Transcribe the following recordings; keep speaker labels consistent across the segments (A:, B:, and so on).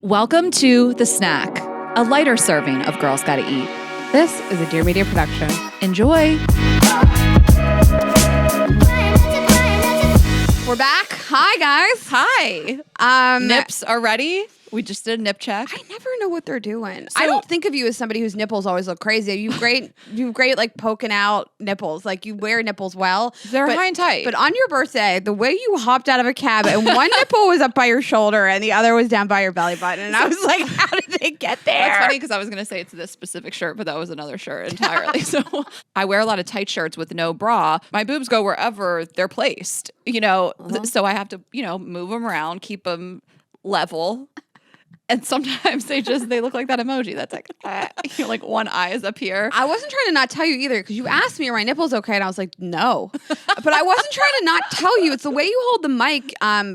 A: Welcome to The Snack, a lighter serving of Girls Gotta Eat.
B: This is a Dear Media production.
A: Enjoy.
B: We're back. Hi, guys.
A: Hi. Nips are ready. We just did a nip check.
B: I never know what they're doing. I don't think of you as somebody whose nipples always look crazy. You have great like poking out nipples. Like you wear nipples well.
A: They're high and tight.
B: But on your birthday, the way you hopped out of a cab and one nipple was up by your shoulder and the other was down by your belly button. And I was like, how did they get there?
A: That's funny because I was going to say it's this specific shirt, but that was another shirt entirely. So I wear a lot of tight shirts with no bra. My boobs go wherever they're placed, so I have to, move them around, keep them level. And sometimes they look like that emoji that's like, like one eye is up here.
B: I wasn't trying to not tell you either because you asked me are my nipples okay? And I was like, no. But I wasn't trying to not tell you. It's the way you hold the mic.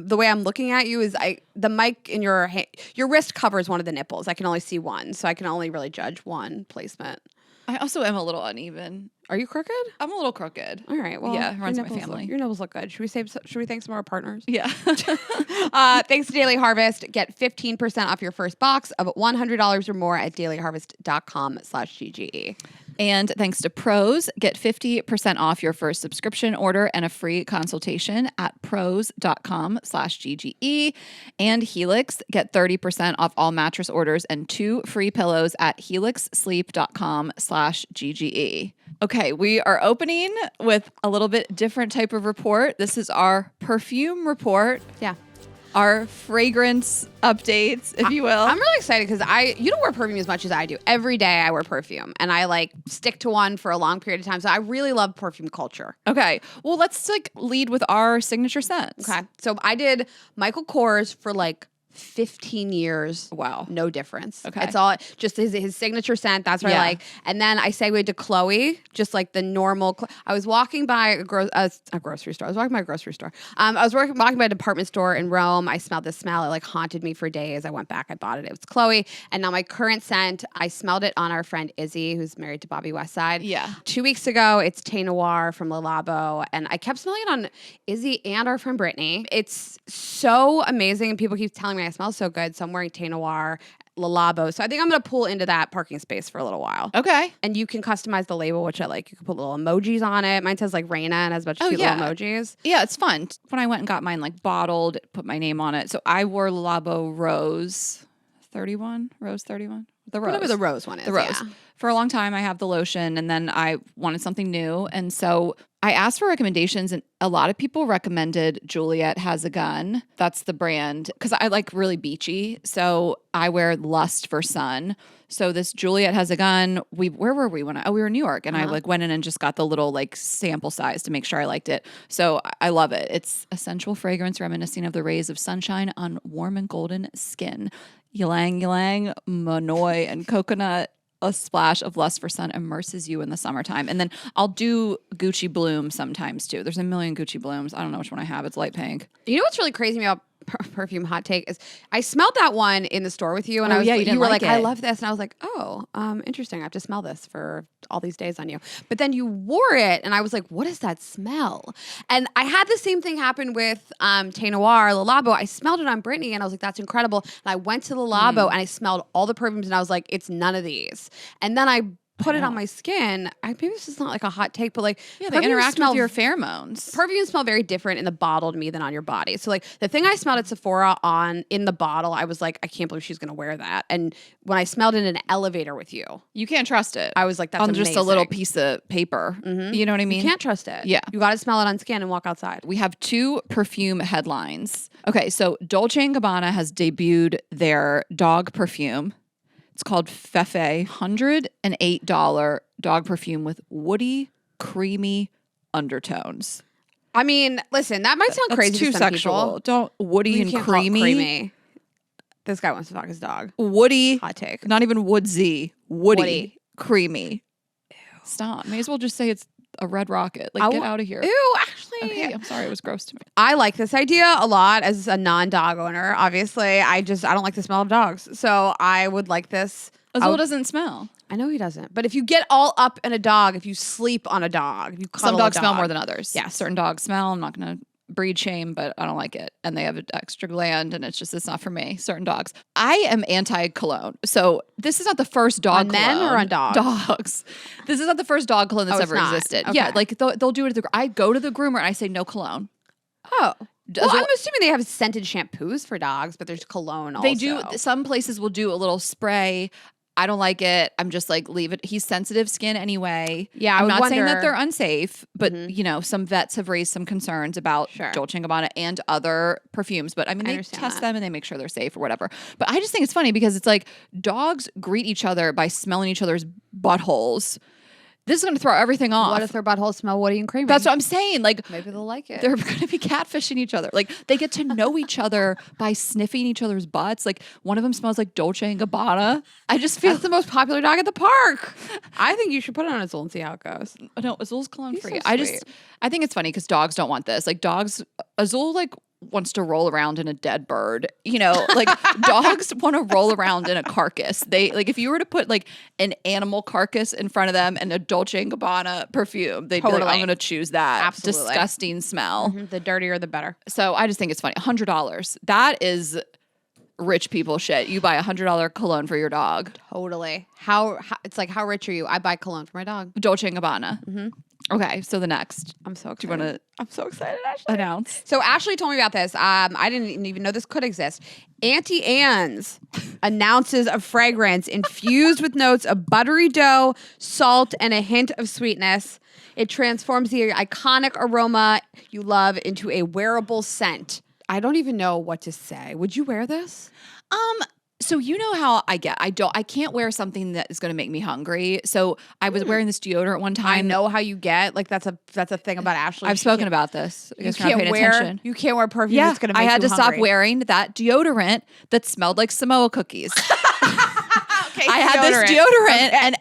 B: The way I'm looking at you is the mic in your hand, your wrist covers one of the nipples. I can only see one. So I can only really judge one placement.
A: I also am a little uneven.
B: Are you crooked?
A: I'm a little crooked.
B: All right. Well,
A: yeah, it runs my family.
B: Your nipples look good. Should we thank some of our partners?
A: Yeah.
B: Thanks to Daily Harvest. Get 15% off your first box of $100 or more at dailyharvest.com/GGE.
A: And thanks to Pros, get 50% off your first subscription order and a free consultation at pros.com/GGE. And Helix, get 30% off all mattress orders and 2 free pillows at helixsleep.com/GGE. Okay, we are opening with a little bit different type of report. This is our perfume report.
B: Yeah.
A: Our fragrance updates, if you will.
B: I'm really excited because you don't wear perfume as much as I do. Every day I wear perfume and I stick to one for a long period of time. So I really love perfume culture.
A: Okay. Well, let's lead with our signature scents.
B: Okay. So I did Michael Kors for 15 years.
A: Wow.
B: No difference.
A: Okay.
B: It's all just his signature scent. That's what I like. And then I segued to Chloe, just like the normal. I was walking by a grocery store. I was walking by a grocery store. I was walking by a department store in Rome. I smelled this smell. It haunted me for days. I went back. I bought it. It was Chloe. And now my current scent, I smelled it on our friend Izzy, who's married to Bobby Westside.
A: Yeah.
B: 2 weeks ago, it's Thé Noir from Le Labo. And I kept smelling it on Izzy and our friend Brittany. It's so amazing. And people keep telling me I smell so good. So I'm wearing Thé Noir, Le Labo. So I think I'm going to pull into that parking space for a little while.
A: Okay.
B: And you can customize the label, which I like. You can put little emojis on it. Mine says Raina and has a bunch of cute little emojis.
A: Yeah, it's fun. When I went and got mine bottled, put my name on it. So I wore Le Labo Rose 31. Rose 31? The Rose.
B: Whatever the Rose one is.
A: The Rose.
B: Yeah.
A: For a long time, I have the lotion, and then I wanted something new. And so I asked for recommendations, and a lot of people recommended Juliet Has a Gun. That's the brand, because I like really beachy. So I wear Lust for Sun. So this Juliet Has a Gun, where were we when we were in New York, and I went in and just got the little sample size to make sure I liked it. So I love it. It's a sensual fragrance reminiscing of the rays of sunshine on warm and golden skin. Ylang ylang, Manoi, and coconut. A splash of Lust for Sun immerses you in the summertime. And then I'll do Gucci Bloom sometimes too. There's a million Gucci Blooms. I don't know which one I have. It's light pink.
B: You know what's really crazy about perfume hot take is I smelled that one in the store with you and you were like, I love this. And I was like, interesting. I have to smell this for all these days on you. But then you wore it and I was like, what is that smell? And I had the same thing happen with Thé Noir, Le Labo. I smelled it on Brittany and I was like, that's incredible. And I went to Le Labo and I smelled all the perfumes and I was like, it's none of these. And then I put it on my skin. Maybe this is not a hot take, but
A: they interact with your pheromones.
B: Perfumes smell very different in the bottled me than on your body. So the thing I smelled at Sephora in the bottle, I was like, I can't believe she's gonna wear that. And when I smelled it in an elevator with you,
A: you can't trust it.
B: I was like, that's
A: on
B: amazing.
A: Just a little piece of paper. Mm-hmm. You know what I mean?
B: You can't trust it.
A: Yeah.
B: You gotta smell it on skin and walk outside.
A: We have 2 perfume headlines. Okay, so Dolce & Gabbana has debuted their dog perfume. It's called Fefe, $108 dog perfume with woody, creamy undertones.
B: I mean, listen, that might sound crazy
A: too
B: to some
A: sexual.
B: people.
A: Don't woody and creamy.
B: This guy wants to fuck his dog.
A: Woody.
B: Hot take.
A: Not even woodsy. Woody. Creamy. Ew. Stop. May as well just say it's a red rocket. Get out of here.
B: Ew, actually.
A: Okay, I'm sorry. It was gross to me.
B: I like this idea a lot as a non-dog owner. Obviously, I don't like the smell of dogs. So I would like this.
A: Azul doesn't smell.
B: I know he doesn't. But if you get all up in a dog, if you sleep on a dog, if you cuddle
A: some dogs
B: a dog,
A: smell more than others.
B: Yeah.
A: Certain dogs smell. I'm not going to breed shame, but I don't like it. And they have an extra gland and it's not for me. Certain dogs. I am anti-cologne. So this is not the first dog
B: on
A: cologne.
B: men or on dogs?
A: Dogs. This is not the first dog cologne that's ever existed.
B: Okay.
A: Yeah, like they'll do it. I go to the groomer and I say no cologne.
B: Oh. Well, I'm assuming they have scented shampoos for dogs, but there's cologne also.
A: They do. Some places will do a little spray. I don't like it. I'm just like, leave it. He's sensitive skin anyway.
B: Yeah,
A: I'm not saying that they're unsafe, but some vets have raised some concerns about Dolce & Gabbana and other perfumes. But I mean, they test them and they make sure they're safe or whatever. But I just think it's funny because it's like dogs greet each other by smelling each other's buttholes. This is going to throw everything off.
B: What if their buttholes smell woody and creamy?
A: That's what I'm saying. Like,
B: maybe they'll like it.
A: They're going to be catfishing each other. Like, they get to know each other by sniffing each other's butts. Like, one of them smells like Dolce & Gabbana. I just feel
B: that's the most popular dog at the park. I think you should put it on Azul and see how it goes.
A: No, Azul's cologne free.
B: So
A: I think it's funny because dogs don't want this. Like, Azul wants to roll around in a dead bird. Like dogs want to roll around in a carcass. They if you were to put like an animal carcass in front of them and a Dolce & Gabbana perfume, they'd be like, I'm going to choose that.
B: Absolutely.
A: Disgusting smell.
B: Mm-hmm. The dirtier, the better.
A: So I just think it's funny. $100. That is rich people shit. You buy $100 cologne for your dog.
B: Totally. How it's like, how rich are you? I buy cologne for my dog.
A: Dolce & Gabbana. Mm-hmm. Okay, so the next.
B: I'm so excited.
A: Do you want to?
B: I'm so excited, Ashley.
A: Announce.
B: So Ashley told me about this. I didn't even know this could exist. Auntie Anne's announces a fragrance infused with notes of buttery dough, salt, and a hint of sweetness. It transforms the iconic aroma you love into a wearable scent. I don't even know what to say. Would you wear this?
A: So you know how I get. I can't wear something that is going to make me hungry. So I was wearing this deodorant one time.
B: I know how you get. Like that's a thing about Ashley.
A: I've spoken about this.
B: You can't wear perfume that's going to make you hungry.
A: I had to stop wearing that deodorant that smelled like Samoa cookies.
B: Okay,
A: I had this deodorant and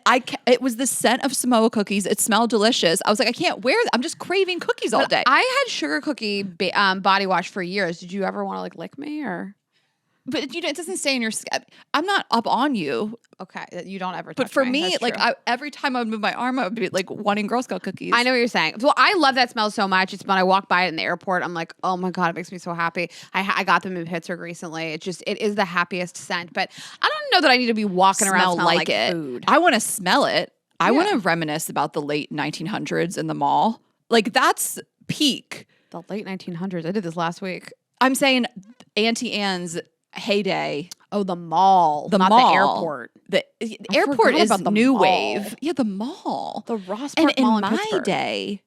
A: it was the scent of Samoa cookies. It smelled delicious. I was like, I can't wear that. I'm just craving cookies all day.
B: I had sugar cookie body wash for years. Did you ever want to lick me or?
A: But it doesn't stay in your skin. I'm not up on you.
B: Okay, you don't ever touch
A: But for me,
B: That's
A: every time I would move my arm, I would be like wanting Girl Scout cookies.
B: I know what you're saying. Well, I love that smell so much. It's when I walk by it in the airport, I'm like, oh my God, it makes me so happy. I got them in Pittsburgh recently. It is the happiest scent. But I don't know that I need to be walking around smelling like it. Food.
A: I want to smell it. I want to reminisce about the late 1900s in the mall. Like that's peak.
B: The late 1900s. I did this last week.
A: I'm saying Auntie Anne's heyday.
B: Oh, the mall.
A: Not
B: the airport.
A: The airport is new wave. Yeah, the mall.
B: The Ross Park Mall in Pittsburgh.
A: In my day,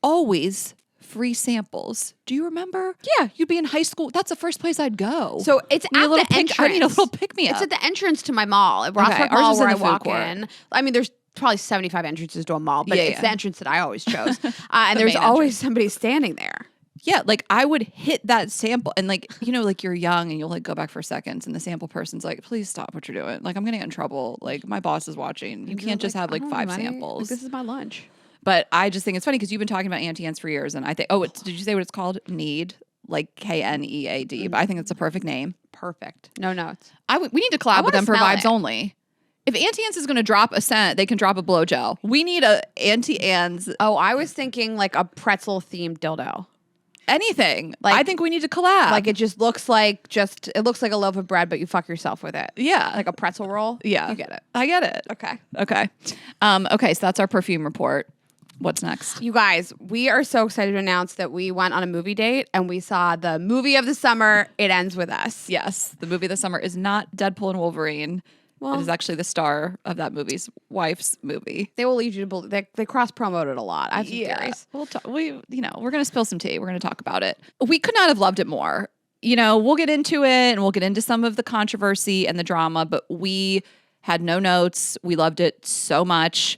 A: always free samples. Do you remember?
B: Yeah.
A: You'd be in high school. That's the first place I'd go.
B: So it's at the entrance.
A: I need a little pick-me-up.
B: It's at the entrance to my mall. At Ross Park Mall where I walk in. I mean, there's probably 75 entrances to a mall, but it's the entrance that I always chose. And there's always somebody standing there.
A: Yeah, like I would hit that sample and like you're young and you'll like go back for seconds and the sample person's like, please stop what you're doing. Like I'm gonna get in trouble. Like my boss is watching. You can't just have like 5 samples.
B: Like, this is my lunch.
A: But I just think it's funny because you've been talking about Auntie Anne's for years and I think, did you say what it's called? Need, like Knead. Mm-hmm. But I think it's a perfect name.
B: Perfect. No notes.
A: We need to collab with them for vibes only. If Auntie Anne's is going to drop a scent, they can drop a blow gel. We need a Auntie Anne's.
B: Oh, I was thinking like a pretzel themed dildo.
A: Anything. Like, I think we need to collab.
B: Like it just looks like it looks like a loaf of bread, but you fuck yourself with it.
A: Yeah.
B: Like a pretzel roll.
A: Yeah.
B: You get it.
A: I get it.
B: Okay.
A: Okay. Okay. So that's our perfume report. What's next?
B: You guys, we are so excited to announce that we went on a movie date and we saw the movie of the summer. It Ends With Us.
A: Yes. The movie of the summer is not Deadpool and Wolverine. Well, it is actually the star of that movie's wife's movie.
B: They will lead you to believe they cross-promoted a lot. I have some theories.
A: We're going to spill some tea. We're going to talk about it. We could not have loved it more. We'll get into it and we'll get into some of the controversy and the drama, but we had no notes. We loved it so much.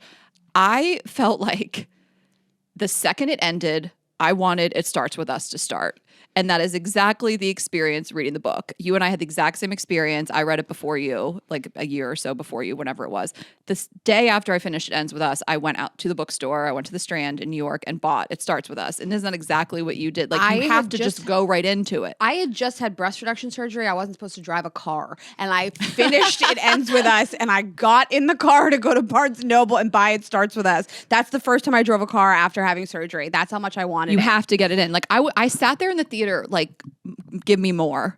A: I felt like the second it ended, I wanted It Starts With Us to start. And that is exactly the experience reading the book. You and I had the exact same experience. I read it before you, like a year or so before you, whenever it was. This day after I finished It Ends With Us, I went out to the bookstore. I went to the Strand in New York and bought It Starts With Us. And isn't that exactly what you did? Like, you have to just go right into it.
B: I had just had breast reduction surgery. I wasn't supposed to drive a car. And I finished It Ends With Us, and I got in the car to go to Barnes & Noble and buy It Starts With Us. That's the first time I drove a car after having surgery. That's how much I wanted
A: You
B: it.
A: have to get it in. Like, I sat there in the theater, like, give me more.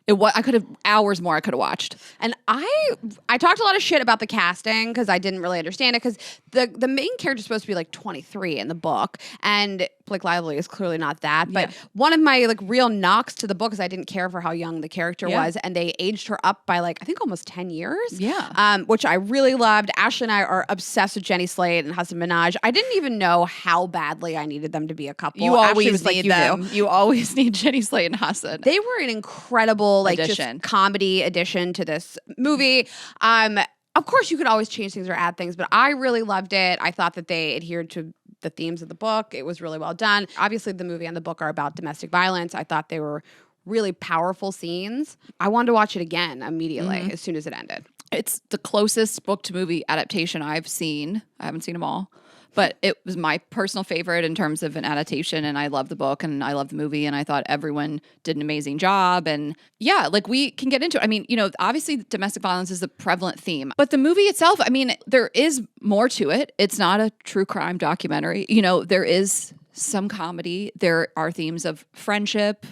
A: I could have hours more I could have watched.
B: And I talked a lot of shit about the casting because I didn't really understand it, because the main character is supposed to be like 23 in the book, and Blake Lively is clearly not that. But one of my like real knocks to the book is I didn't care for how young the character was, and they aged her up by like I think almost 10 years.
A: Yeah.
B: Which I really loved. Ashley and I are obsessed with Jenny Slate and Hassan Minaj. I didn't even know how badly I needed them to be a couple.
A: You always
B: was
A: need them. You always need Jenny Slate and Hassan.
B: They were an incredible just comedy addition to this movie. Of course, you could always change things or add things, but I really loved it. I thought that they adhered to the themes of the book. It was really well done. Obviously, the movie and the book are about domestic violence. I thought they were really powerful scenes. I wanted to watch it again immediately as soon as it ended.
A: It's the closest book to movie adaptation I've seen. I haven't seen them all. But it was my personal favorite in terms of an adaptation, and I love the book and I love the movie, and I thought everyone did an amazing job. And yeah, like we can get into it. I mean, obviously domestic violence is a prevalent theme, but the movie itself, I mean, there is more to it. It's not a true crime documentary. There is some comedy. There are themes of friendship,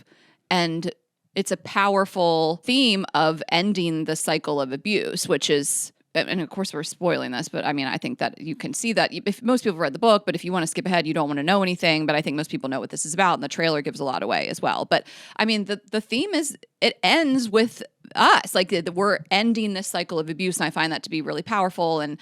A: and it's a powerful theme of ending the cycle of abuse, which is, and of course we're spoiling this, but I mean, I think that you can see that if most people read the book, but if you want to skip ahead, you don't want to know anything. But I think most people know what this is about, and the trailer gives a lot away as well. But I mean, the theme is, it ends with us. Like, we're ending this cycle of abuse, and I find that to be really powerful. And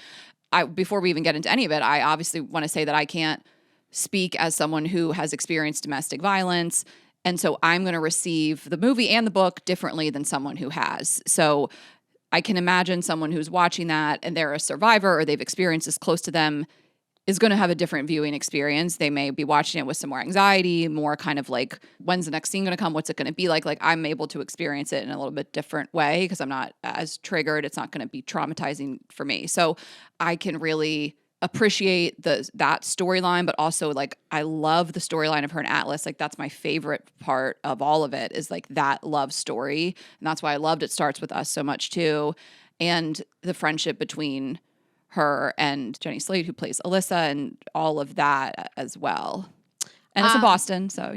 A: before we even get into any of it, I obviously want to say that I can't speak as someone who has experienced domestic violence. And so I'm going to receive the movie and the book differently than someone who has. So I can imagine someone who's watching that and they're a survivor or they've experienced this close to them is going to have a different viewing experience. They may be watching it with some more anxiety, more kind of like, when's the next scene going to come? What's it going to be like? Like, I'm able to experience it in a little bit different way because I'm not as triggered. It's not going to be traumatizing for me. So I can really appreciate that storyline, but also like I love the storyline of her and Atlas. Like, that's my favorite part of all of it, is like that love story. And that's why I loved It Starts With Us so much too. And the friendship between her and Jenny Slate, who plays Alyssa, and all of that as well. And it's in Boston, so,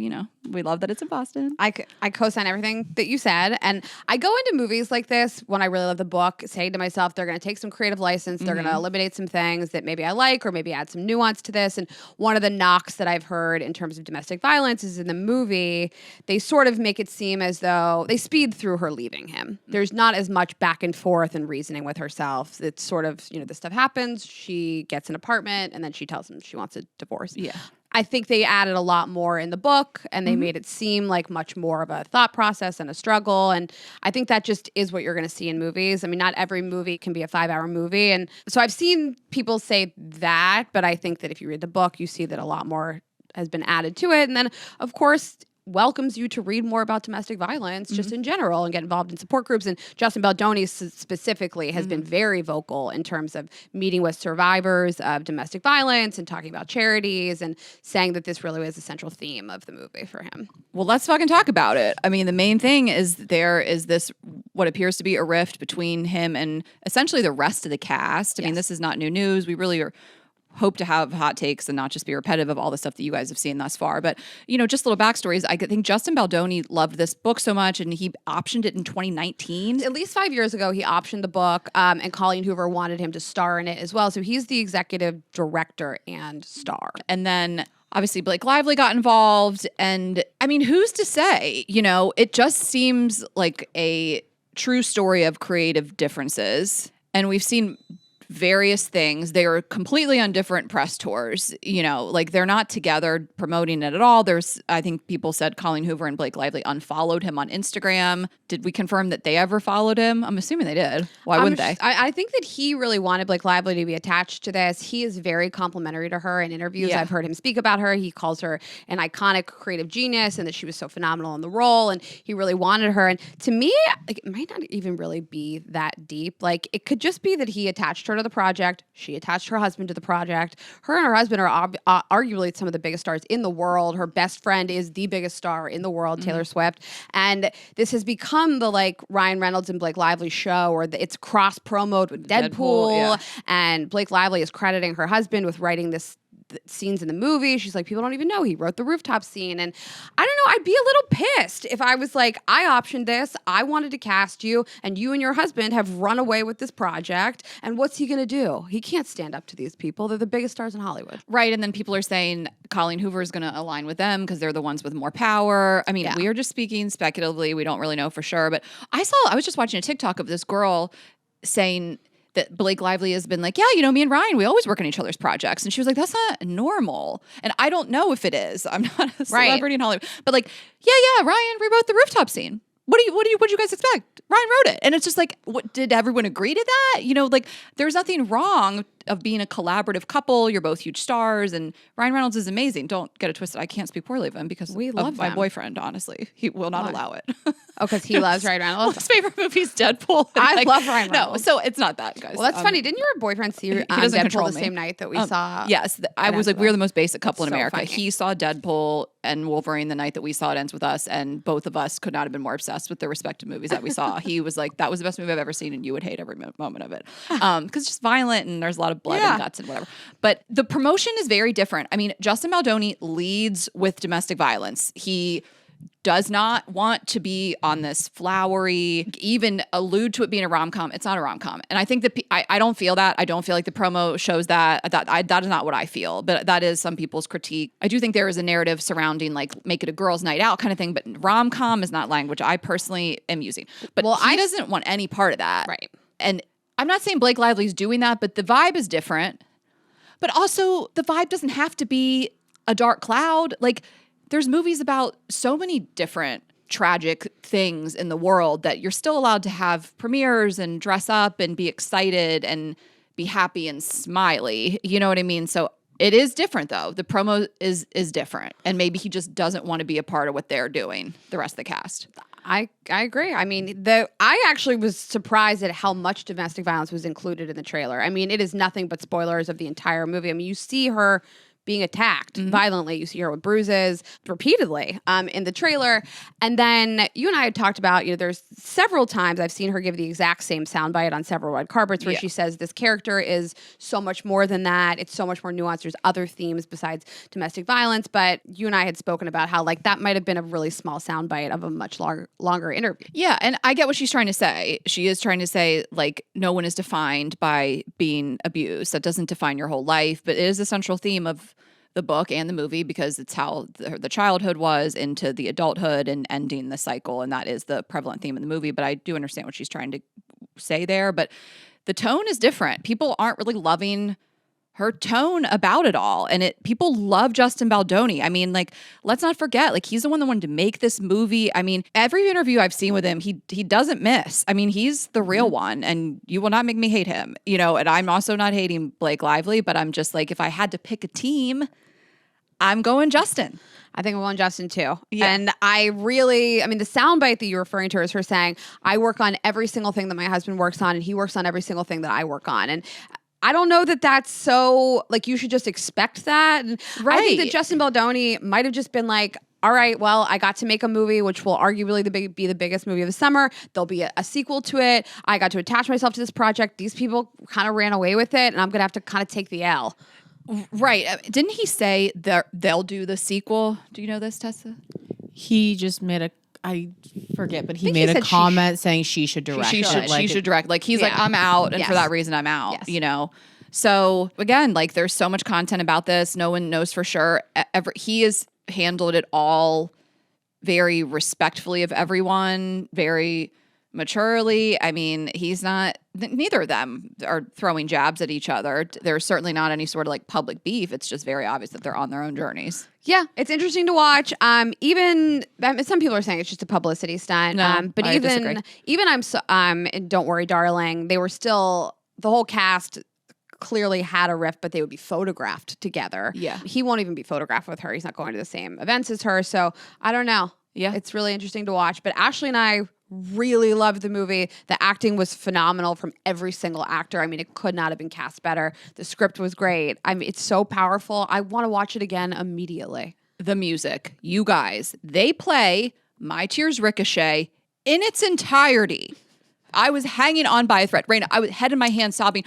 A: we love that it's in Boston.
B: I co-sign everything that you said. And I go into movies like this when I really love the book, saying to myself, they're going to take some creative license. They're going to eliminate some things that maybe I like, or maybe add some nuance to this. And one of the knocks that I've heard in terms of domestic violence is in the movie, they sort of make it seem as though they speed through her leaving him. There's not as much back and forth and reasoning with herself. It's sort of, this stuff happens. She gets an apartment, and then she tells him she wants a divorce.
A: Yeah.
B: I think they added a lot more in the book, and they made it seem like much more of a thought process and a struggle. And I think that just is what you're going to see in movies. I mean, not every movie can be a 5-hour movie. And so I've seen people say that, but I think that if you read the book, you see that a lot more has been added to it. And then, of course, welcomes you to read more about domestic violence just in general and get involved in support groups. And Justin Baldoni specifically has been very vocal in terms of meeting with survivors of domestic violence and talking about charities and saying that this really is a central theme of the movie for him.
A: Well, let's fucking talk about it. I mean, the main thing is there is this, what appears to be a rift between him and essentially the rest of the cast. I mean, this is not new news. We really hope to have hot takes and not just be repetitive of all the stuff that you guys have seen thus far. But, just little backstories. I think Justin Baldoni loved this book so much, and he optioned it in 2019.
B: At least 5 years ago, he optioned the book, and Colleen Hoover wanted him to star in it as well. So he's the executive director and star.
A: And then obviously Blake Lively got involved. And I mean, who's to say? It just seems like a true story of creative differences. And we've seen various things. They are completely on different press tours, you know, like they're not together promoting it at all. I think people said Colleen Hoover and Blake Lively unfollowed him on Instagram. Did we confirm that they ever followed him? I'm assuming they did. Why wouldn't they?
B: I think that he really wanted Blake Lively to be attached to this. He is very complimentary to her in interviews. I've heard him speak about her. He calls her an iconic creative genius and that she was so phenomenal in the role, and he really wanted her. And to me, like, it might not even really be that deep. Like, it could just be that he attached her to the project. She attached her husband to the project. Her and her husband are arguably some of the biggest stars in the world. Her best friend is the biggest star in the world, Taylor Swift. And this has become the like Ryan Reynolds and Blake Lively show, or it's cross promoted with Deadpool. And Blake Lively is crediting her husband with writing this scenes in the movie. She's like, people don't even know he wrote the rooftop scene. And I don't know, I'd be a little pissed if I was like, I optioned this, I wanted to cast you, and you and your husband have run away with this project. And what's he going to do? He can't stand up to these people. They're the biggest stars in Hollywood.
A: Right. And then people are saying Colleen Hoover is going to align with them because they're the ones with more power. I mean, we are just speaking speculatively. We don't really know for sure. But I was just watching a TikTok of this girl saying that Blake Lively has been like, yeah, you know, me and Ryan, we always work on each other's projects. And she was like, that's not normal. And I don't know if it is. I'm not a celebrity in Hollywood. But like, yeah, Ryan rewrote the rooftop scene. What do you guys expect? Ryan wrote it. And it's just like, what, did everyone agree to that? You know, like there's nothing wrong of being a collaborative couple. You're both huge stars, and Ryan Reynolds is amazing. Don't get it twisted. I can't speak poorly of him because
B: we love
A: my boyfriend, honestly. He will not allow it.
B: Oh, because he loves Ryan Reynolds?
A: His favorite movie is Deadpool.
B: I love Ryan Reynolds.
A: No, so it's not that, guys.
B: Well, that's funny. Didn't your boyfriend see Deadpool the same night that we saw?
A: Yes. I was like, we're the most basic couple in
B: So
A: America.
B: funny.
A: He saw Deadpool and Wolverine the night that we saw It Ends With Us, and both of us could not have been more obsessed with the respective movies that we saw. He was like, that was the best movie I've ever seen, and you would hate every moment of it. Because it's just violent, and there's a lot of blood and guts and whatever. But the promotion is very different. I mean, Justin Baldoni leads with domestic violence. He does not want to be on this flowery, even allude to it being a rom-com. It's not a rom-com. And I think that I don't feel that. I don't feel like the promo shows that. That is not what I feel. But that is some people's critique. I do think there is a narrative surrounding like make it a girls' night out kind of thing. But rom-com is not language I personally am using. But he doesn't want any part of that.
B: Right.
A: And I'm not saying Blake Lively's doing that, but the vibe is different. But also the vibe doesn't have to be a dark cloud. Like, there's movies about so many different tragic things in the world that you're still allowed to have premieres and dress up and be excited and be happy and smiley. You know what I mean? So it is different, though. The promo is different. And maybe he just doesn't want to be a part of what they're doing, the rest of the cast.
B: I agree. I mean, I actually was surprised at how much domestic violence was included in the trailer. I mean, it is nothing but spoilers of the entire movie. I mean, you see her being attacked violently. You see her with bruises repeatedly in the trailer. And then you and I had talked about, you know, there's several times I've seen her give the exact same soundbite on several red carpets where she says this character is so much more than that. It's so much more nuanced. There's other themes besides domestic violence. But you and I had spoken about how like that might have been a really small soundbite of a much longer interview.
A: Yeah. And I get what she's trying to say. She is trying to say like no one is defined by being abused. That doesn't define your whole life. But it is a central theme of the book and the movie because it's how the childhood was into the adulthood and ending the cycle. And that is the prevalent theme in the movie. But I do understand what she's trying to say there. But the tone is different. People aren't really loving her tone about it all. And people love Justin Baldoni. I mean, like, let's not forget, like, he's the one that wanted to make this movie. I mean, every interview I've seen with him, he doesn't miss. I mean, he's the real one, and you will not make me hate him, you know, and I'm also not hating Blake Lively, but I'm just like, if I had to pick a team, I'm going Justin.
B: I think I'm going Justin too.
A: Yeah.
B: And I mean, the soundbite that you're referring to is her saying, I work on every single thing that my husband works on, and he works on every single thing that I work on. And I don't know that that's so, like, you should just expect that. And I think that Justin Baldoni might have just been like, all right, well, I got to make a movie which will arguably be the biggest movie of the summer. There'll be a sequel to it. I got to attach myself to this project. These people kind of ran away with it, and I'm going to have to kind of take the L.
A: Right. Didn't he say they'll do the sequel? Do you know this, Tessa?
C: He just made I forget, but he made a comment saying she should direct.
A: She should direct. Like, he's like, I'm out, and for that reason, I'm out, you know? So, again, like, there's so much content about this. No one knows for sure. He has handled it all very respectfully of everyone, very maturely. I mean, he's not neither of them are throwing jabs at each other. There's certainly not any sort of like public beef. It's just very obvious that they're on their own journeys.
B: Yeah, it's interesting to watch. Even some people are saying it's just a publicity stunt.
A: No,
B: but
A: I disagree.
B: even and Don't Worry, Darling, they were still, the whole cast clearly had a rift, but they would be photographed together.
A: Yeah.
B: He won't even be photographed with her. He's not going to the same events as her. So I don't know.
A: Yeah.
B: It's really interesting to watch. But Ashley and I really loved the movie. The acting was phenomenal from every single actor. I mean, it could not have been cast better. The script was great. I mean, it's so powerful. I want to watch it again immediately.
A: The music, you guys, they play My Tears Ricochet in its entirety. I was hanging on by a thread. Raina, I was head in my hands sobbing.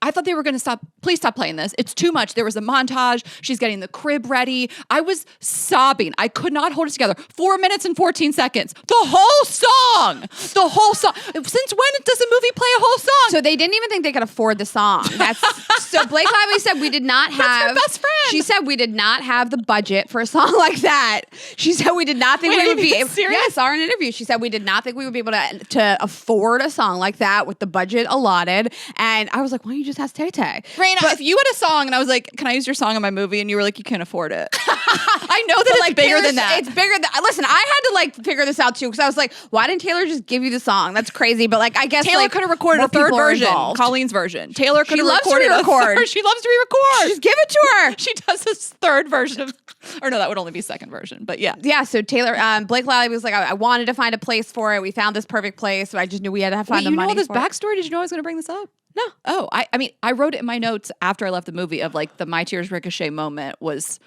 A: I thought they were going to stop. Please stop playing this. It's too much. There was a montage. She's getting the crib ready. I was sobbing. I could not hold it together. 4 minutes and 14 seconds. The whole song. The whole song. Since when does a movie play a whole song?
B: So they didn't even think they could afford the song. So Blake Lively said we did not have.
A: That's her best friend.
B: She said we did not have the budget for a song like that. She said we did not think we would be
A: serious.
B: Yeah, I saw her in an interview. She said we did not think we would be able to afford a song like that with the budget allotted. And I was like, why don't you just ask Tay Tay?
A: Raina, if you had a song and I was like, can I use your song in my movie? And you were like, you can't afford it. I know that it's like, bigger than that.
B: It's bigger than, listen, I had to like figure this out too, because I was like, why didn't Taylor just give you the song? That's crazy. But like, I guess
A: Taylor could have recorded a third version, Colleen's version. Taylor could have recorded a third. She loves to re-record.
B: Just give it to her.
A: She does this third version of, or no, that would only be second version. But yeah.
B: Yeah, so Taylor, Blake Lively was like, I wanted to find a place for it. We found this perfect place. So I just knew we had to find the money.
A: You know this backstory? Did you know I was going to bring this up?
B: No.
A: Oh, I mean, I wrote it in my notes after I left the movie of like the My Tears Ricochet moment was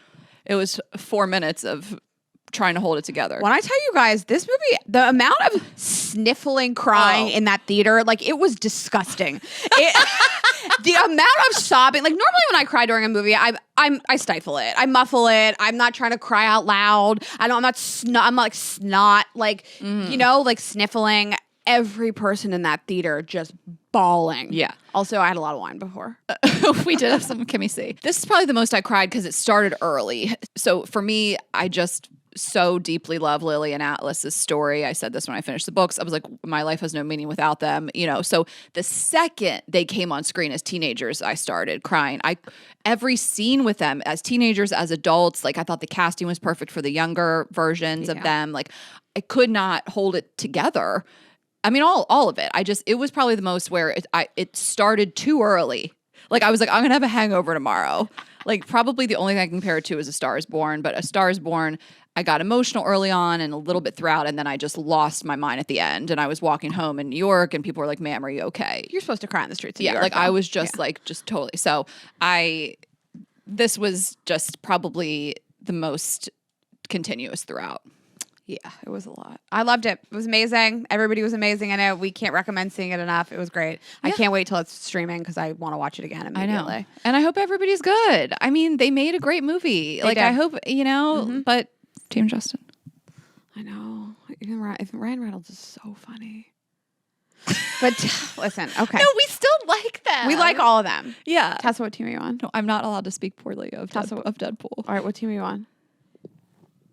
A: 4 minutes of trying to hold it together.
B: When I tell you guys, this movie, the amount of sniffling, crying in that theater, like it was disgusting. The amount of sobbing, like normally when I cry during a movie, I stifle it. I muffle it. I'm not trying to cry out loud. I'm like snot, like, you know, like sniffling. Every person in that theater just bawling.
A: Yeah.
B: Also, I had a lot of wine before.
A: We did have some Kimmy C. This is probably the most I cried because it started early. So for me, I just so deeply love Lily and Atlas's story. I said this when I finished the books. I was like, my life has no meaning without them. You know, so the second they came on screen as teenagers, I started crying. Every scene with them as teenagers, as adults, like I thought the casting was perfect for the younger versions of them. Like I could not hold it together. I mean, all of it. It was probably the most where it started too early. Like I was like, I'm going to have a hangover tomorrow. Like probably the only thing I can compare it to is A Star is Born. But A Star is Born, I got emotional early on and a little bit throughout. And then I just lost my mind at the end. And I was walking home in New York and people were like, ma'am, are you okay?
B: You're supposed to cry in the streets of New York.
A: Like I was just just totally. So this was just probably the most continuous throughout.
B: Yeah, it was a lot. I loved it. It was amazing. Everybody was amazing in it. We can't recommend seeing it enough. It was great. Yeah. I can't wait till it's streaming because I want to watch it again immediately.
A: I know. And I hope everybody's good. I mean, they made a great movie. Like, I hope, you know, but Team Justin.
B: I know. Even Ryan Reynolds is so funny. But listen, okay.
A: No, we still like them.
B: We like all of them.
A: Yeah.
B: Tessa, what team are you on?
A: No, I'm not allowed to speak poorly of Deadpool.
B: All right, what team are you on?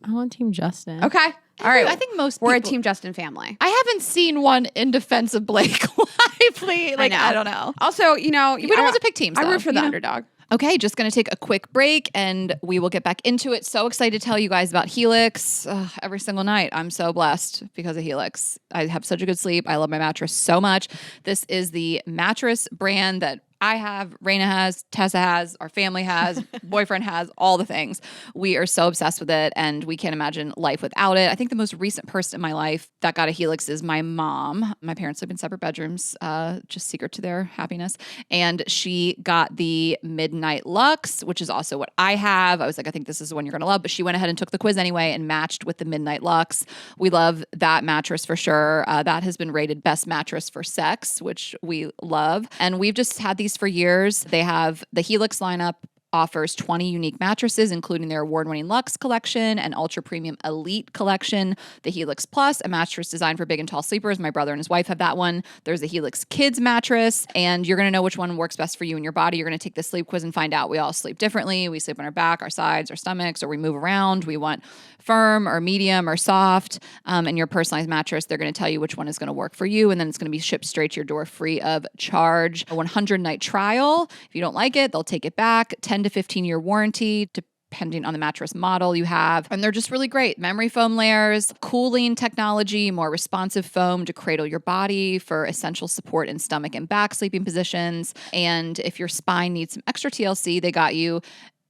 C: I'm on Team Justin.
B: Okay. All right.
A: I think
B: we're a Team Justin family.
A: I haven't seen one in defense of Blake Lively. Like, I don't know.
B: Also, you know,
A: we don't want to pick teams.
B: I root for the underdog.
A: Okay, just going to take a quick break and we will get back into it. So excited to tell you guys about Helix every single night. I'm so blessed because of Helix. I have such a good sleep. I love my mattress so much. This is the mattress brand that I have, Raina has, Tessa has, our family has, boyfriend has, all the things. We are so obsessed with it and we can't imagine life without it. I think the most recent person in my life that got a Helix is my mom. My parents live in separate bedrooms, just secret to their happiness. And she got the Midnight Luxe, which is also what I have. I was like, I think this is the one you're going to love. But she went ahead and took the quiz anyway and matched with the Midnight Luxe. We love that mattress for sure. That has been rated best mattress for sex, which we love. And we've just had these for years. They have the Helix lineup offers 20 unique mattresses, including their award-winning Luxe collection and ultra-premium Elite collection. The Helix Plus, a mattress designed for big and tall sleepers. My brother and his wife have that one. There's the Helix Kids mattress, and you're going to know which one works best for you and your body. You're going to take the sleep quiz and find out. We all sleep differently. We sleep on our back, our sides, our stomachs, or we move around. We want firm or medium or soft, and your personalized mattress, they're going to tell you which one is going to work for you, and then it's going to be shipped straight to your door free of charge. A 100-night trial. If you don't like it, they'll take it back. 10 to 15-year warranty, depending on the mattress model you have. And they're just really great. Memory foam layers, cooling technology, more responsive foam to cradle your body for essential support in stomach and back sleeping positions. And if your spine needs some extra TLC, they got you.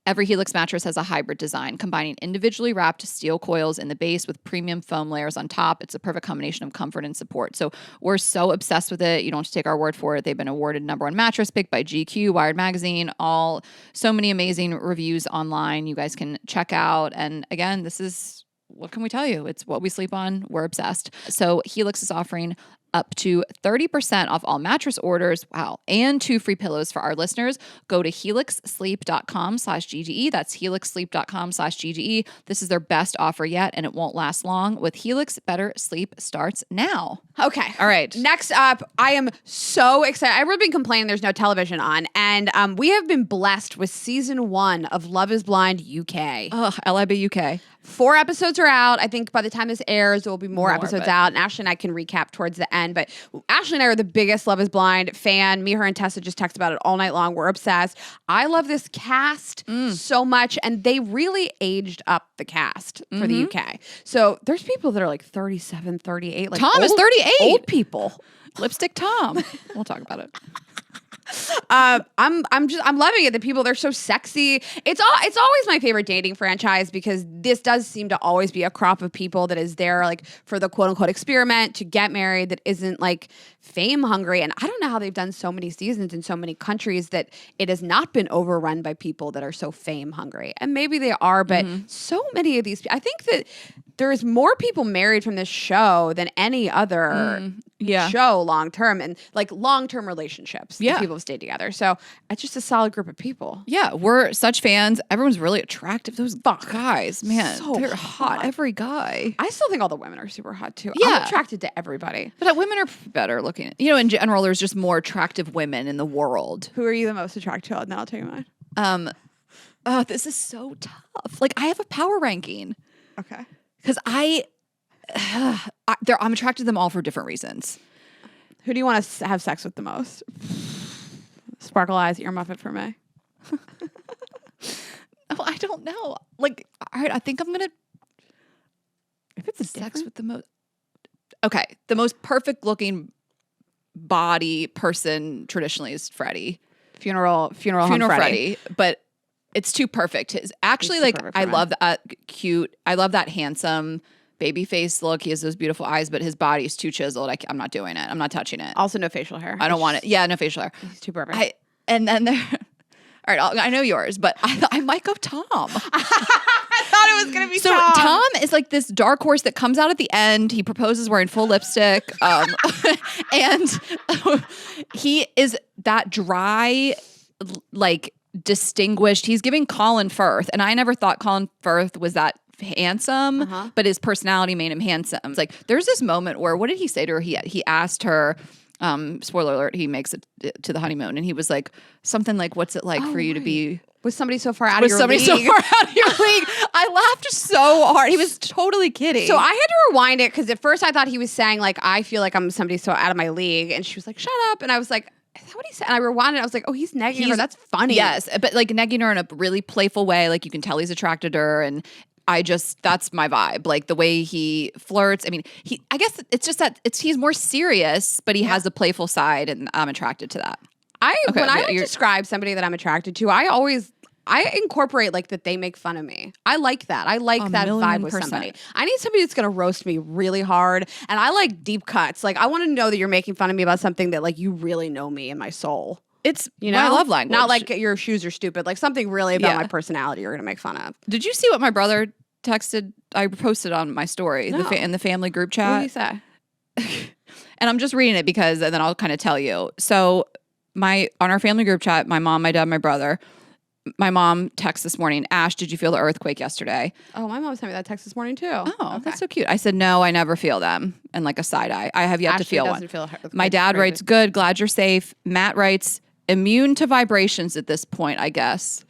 A: Every Helix mattress has a hybrid design, combining individually wrapped steel coils in the base with premium foam layers on top. It's a perfect combination of comfort and support. So we're so obsessed with it. You don't have to take our word for it. They've been awarded #1 mattress pick by GQ, Wired Magazine, so many amazing reviews online you guys can check out. And again, this is, what can we tell you? It's what we sleep on. We're obsessed. So Helix is offering up to 30% off all mattress orders. Wow. And 2 free pillows for our listeners. Go to helixsleep.com/GGE. That's helixsleep.com/GGE. This is their best offer yet, and it won't last long. With Helix, better sleep starts now.
B: Okay.
A: All right.
B: Next up, I am so excited. I've really been complaining there's no television on, and we have been blessed with season 1 of Love is Blind UK.
A: Oh, LIB UK.
B: 4 episodes are out. I think by the time this airs, there will be more episodes out. And Ashley and I can recap towards the end. But Ashley and I are the biggest Love is Blind fan. Me, her, and Tessa just text about it all night long. We're obsessed. I love this cast so much. And they really aged up the cast for the UK. So there's people that are like 37, 38. Like
A: Tom is 38.
B: Old people.
A: Lipstick Tom. We'll talk about it.
B: I'm loving it. The people, they're so sexy. It's always my favorite dating franchise because this does seem to always be a crop of people that is there like for the quote unquote experiment to get married, that isn't like fame hungry. And I don't know how they've done so many seasons in so many countries that it has not been overrun by people that are so fame hungry. And maybe they are, but so many of these, I think that there's more people married from this show than any other show long term, and like long term relationships. Yeah, people have stayed together. So it's just a solid group of people.
A: Yeah, we're such fans. Everyone's really attractive. Those guys, man,
B: so
A: they're hot. Every guy.
B: I still think all the women are super hot too.
A: Yeah,
B: I'm attracted to everybody.
A: But women are better looking. You know, in general, there's just more attractive women in the world.
B: Who are you the most attracted to? And then I'll tell you mine.
A: Oh, this is so tough. Like I have a power ranking.
B: Okay.
A: Because I'm attracted to them all for different reasons.
B: Who do you want to have sex with the most? Sparkle eyes, ear muffet for me.
A: Oh, I don't know. Like, all right, I think I'm gonna.
B: If it's a
A: sex with the most. Okay, the most perfect looking body person traditionally is Freddie.
B: Funeral home Freddie.
A: But it's too perfect. His actually like I love that cute. I love that handsome baby face look. He has those beautiful eyes, but his body is too chiseled. I'm not doing it. I'm not touching it.
B: Also, no facial hair.
A: I don't want it. Yeah, no facial hair.
B: He's too perfect.
A: And then there. All right, I know yours, but I might go Tom.
B: I thought it was going to be Tom.
A: So Tom is like this dark horse that comes out at the end. He proposes wearing full lipstick. And he is that dry, like distinguished. He's giving Colin Firth. And I never thought Colin Firth was that handsome, but his personality made him handsome. It's like there's this moment where, what did he say to her? He asked her, spoiler alert, he makes it to the honeymoon, and he was like something like, what's it like for you to be
B: with somebody so far out of your league?
A: I laughed so hard. He was totally kidding.
B: So I had to rewind it because at first I thought he was saying like, I feel like I'm somebody so out of my league, and she was like, shut up. And I was like, is that what he said? And I rewinded it. I was like, oh, he's negging her. That's funny.
A: Yes, but like negging her in a really playful way. Like you can tell he's attracted to her, and that's my vibe. Like the way he flirts. I mean, I guess it's just that he's more serious, but he has a playful side, and I'm attracted to that.
B: When I describe somebody that I'm attracted to, I incorporate like that they make fun of me. I like that. I like that vibe with somebody. I need somebody that's going to roast me really hard. And I like deep cuts. Like I want to know that you're making fun of me about something that like you really know me and my soul.
A: It's, my love language.
B: Not like your shoes are stupid. Like something really about my personality you're going to make fun of.
A: Did you see what my brother texted? I posted on my story in the family group chat.
B: What did he say?
A: And I'm just reading it because, and then I'll kind of tell you. So on our family group chat, my mom, my dad, my brother, my mom texted this morning, Ash, did you feel the earthquake yesterday?
B: Oh, my mom sent me that text this morning too.
A: Oh, that's so cute. I said, no, I never feel them. And like a side eye. I have yet to feel one. My dad writes, good, glad you're safe. Matt writes, immune to vibrations at this point, I guess.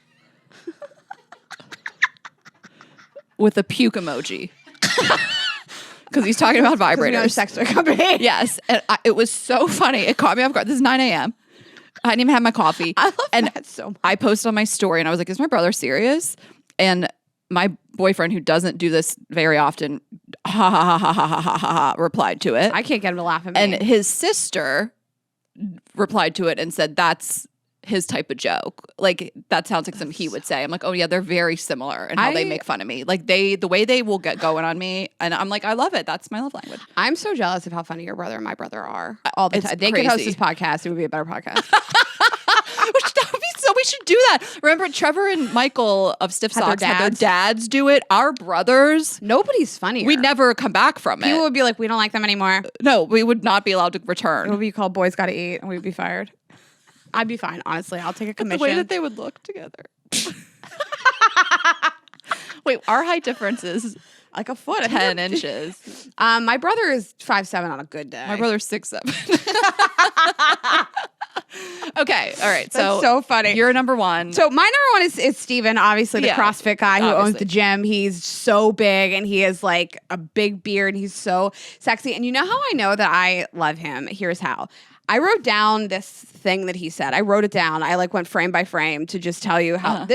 A: With a puke emoji. Because he's talking about vibrators.
B: Sex toy company.
A: Yes. And it was so funny. It caught me off guard. This is 9 a.m. I didn't even have my coffee.
B: I love that so much.
A: I posted on my story and I was like, is my brother serious? And my boyfriend, who doesn't do this very often, ha ha ha ha ha ha ha ha, replied to it.
B: I can't get him to laugh at me.
A: And his sister replied to it and said, that's his type of joke. Like, that sounds like something he would say. I'm like, oh yeah, they're very similar in how they make fun of me. Like the way they will get going on me. And I'm like, I love it. That's my love language.
B: I'm so jealous of how funny your brother and my brother are all the time. They could host this podcast. It would be a better podcast.
A: We should do that. Remember, Trevor and Michael of Stiff Socks had their dads do it. Our brothers.
B: Nobody's funnier.
A: We'd never come back from it.
B: People would be like, we don't like them anymore.
A: No, we would not be allowed to return.
B: It would be called Boys Gotta Eat, and we'd be fired. I'd be fine, honestly. I'll take a commission.
A: The way that they would look together. Wait, our height difference is
B: like a foot.
A: 10 inches.
B: My brother is 5'7" on a good day.
A: My brother's 6'7". Okay, all right.
B: That's so funny.
A: You're number one.
B: So my number one is Steven, obviously the CrossFit guy who owns the gym. He's so big and he has like a big beard and he's so sexy. And you know how I know that I love him? Here's how. I wrote down this thing that he said. I wrote it down. I like went frame by frame to just tell you how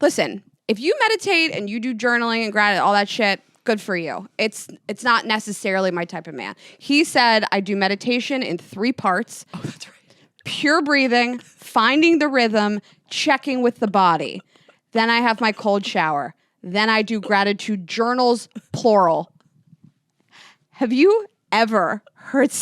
B: listen, if you meditate and you do journaling and gratitude, all that shit, good for you. It's not necessarily my type of man. He said, I do meditation in 3 parts.
A: Oh, that's right.
B: Pure breathing, finding the rhythm, checking with the body. Then I have my cold shower. Then I do gratitude journals, plural. Have you ever heard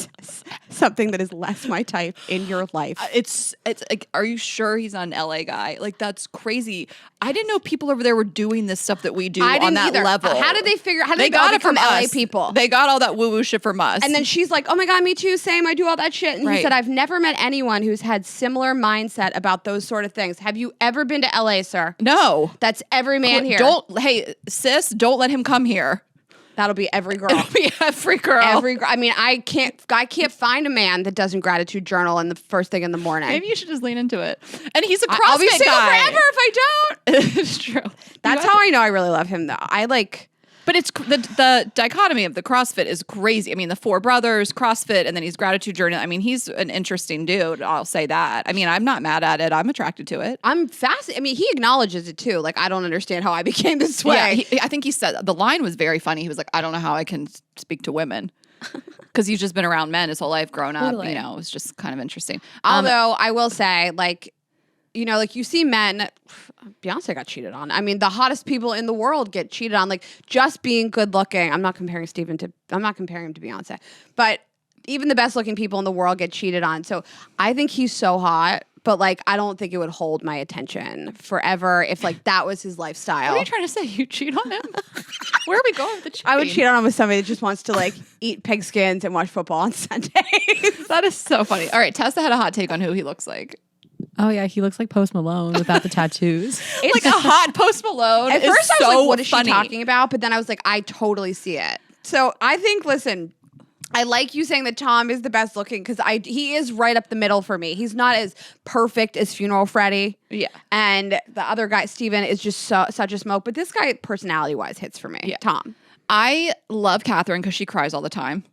B: something that is less my type in your life?
A: It's like, are you sure he's not an LA guy? Like, that's crazy. I didn't know people over there were doing this stuff that we do on that level.
B: How did they got it from LA people?
A: They got all that woo-woo shit from us.
B: And then she's like, oh my God, me too, same, I do all that shit. And he said, I've never met anyone who's had similar mindset about those sort of things. Have you ever been to LA, sir?
A: No.
B: That's every man here.
A: Hey, sis, don't let him come here.
B: That'll be every girl.
A: It'll be every girl.
B: I mean, I can't find a man that doesn't gratitude journal in the first thing in the morning.
A: Maybe you should just lean into it. And he's a CrossFit guy.
B: I'll be single forever if I don't.
A: It's true.
B: That's how I know I really love him, though.
A: But it's the dichotomy of the CrossFit is crazy. I mean, the 4 brothers, CrossFit, and then he's gratitude journal. I mean, he's an interesting dude. I'll say that. I mean, I'm not mad at it. I'm attracted to it.
B: I'm fascinated. I mean, he acknowledges it too. Like, I don't understand how I became this way.
A: Yeah, I think he said the line was very funny. He was like, I don't know how I can speak to women. Because he's just been around men his whole life growing up. Totally. You know, it was just kind of interesting.
B: Although I will say, like, you know, like you see men, Beyonce got cheated on. I mean, the hottest people in the world get cheated on. Like, just being good looking. I'm not comparing him to Beyonce. But even the best looking people in the world get cheated on. So I think he's so hot. But like, I don't think it would hold my attention forever if like that was his lifestyle.
A: What are you trying to say? You cheat on him? Where are we going with the cheating?
B: I would cheat on him with somebody that just wants to like eat pig skins and watch football on Sundays.
A: That is so funny. All right, Tessa had a hot take on who he looks like.
C: Oh yeah, he looks like Post Malone without the tattoos.
A: It's like a hot Post Malone.
B: At first I was like, what is she talking about? But then I was like, I totally see it. So I think, listen, I like you saying that Tom is the best looking because he is right up the middle for me. He's not as perfect as Funeral Freddy. Yeah. And the other guy, Steven, is just such a smoke. But this guy, personality-wise, hits for me. Yeah. Tom.
A: I love Catherine because she cries all the time.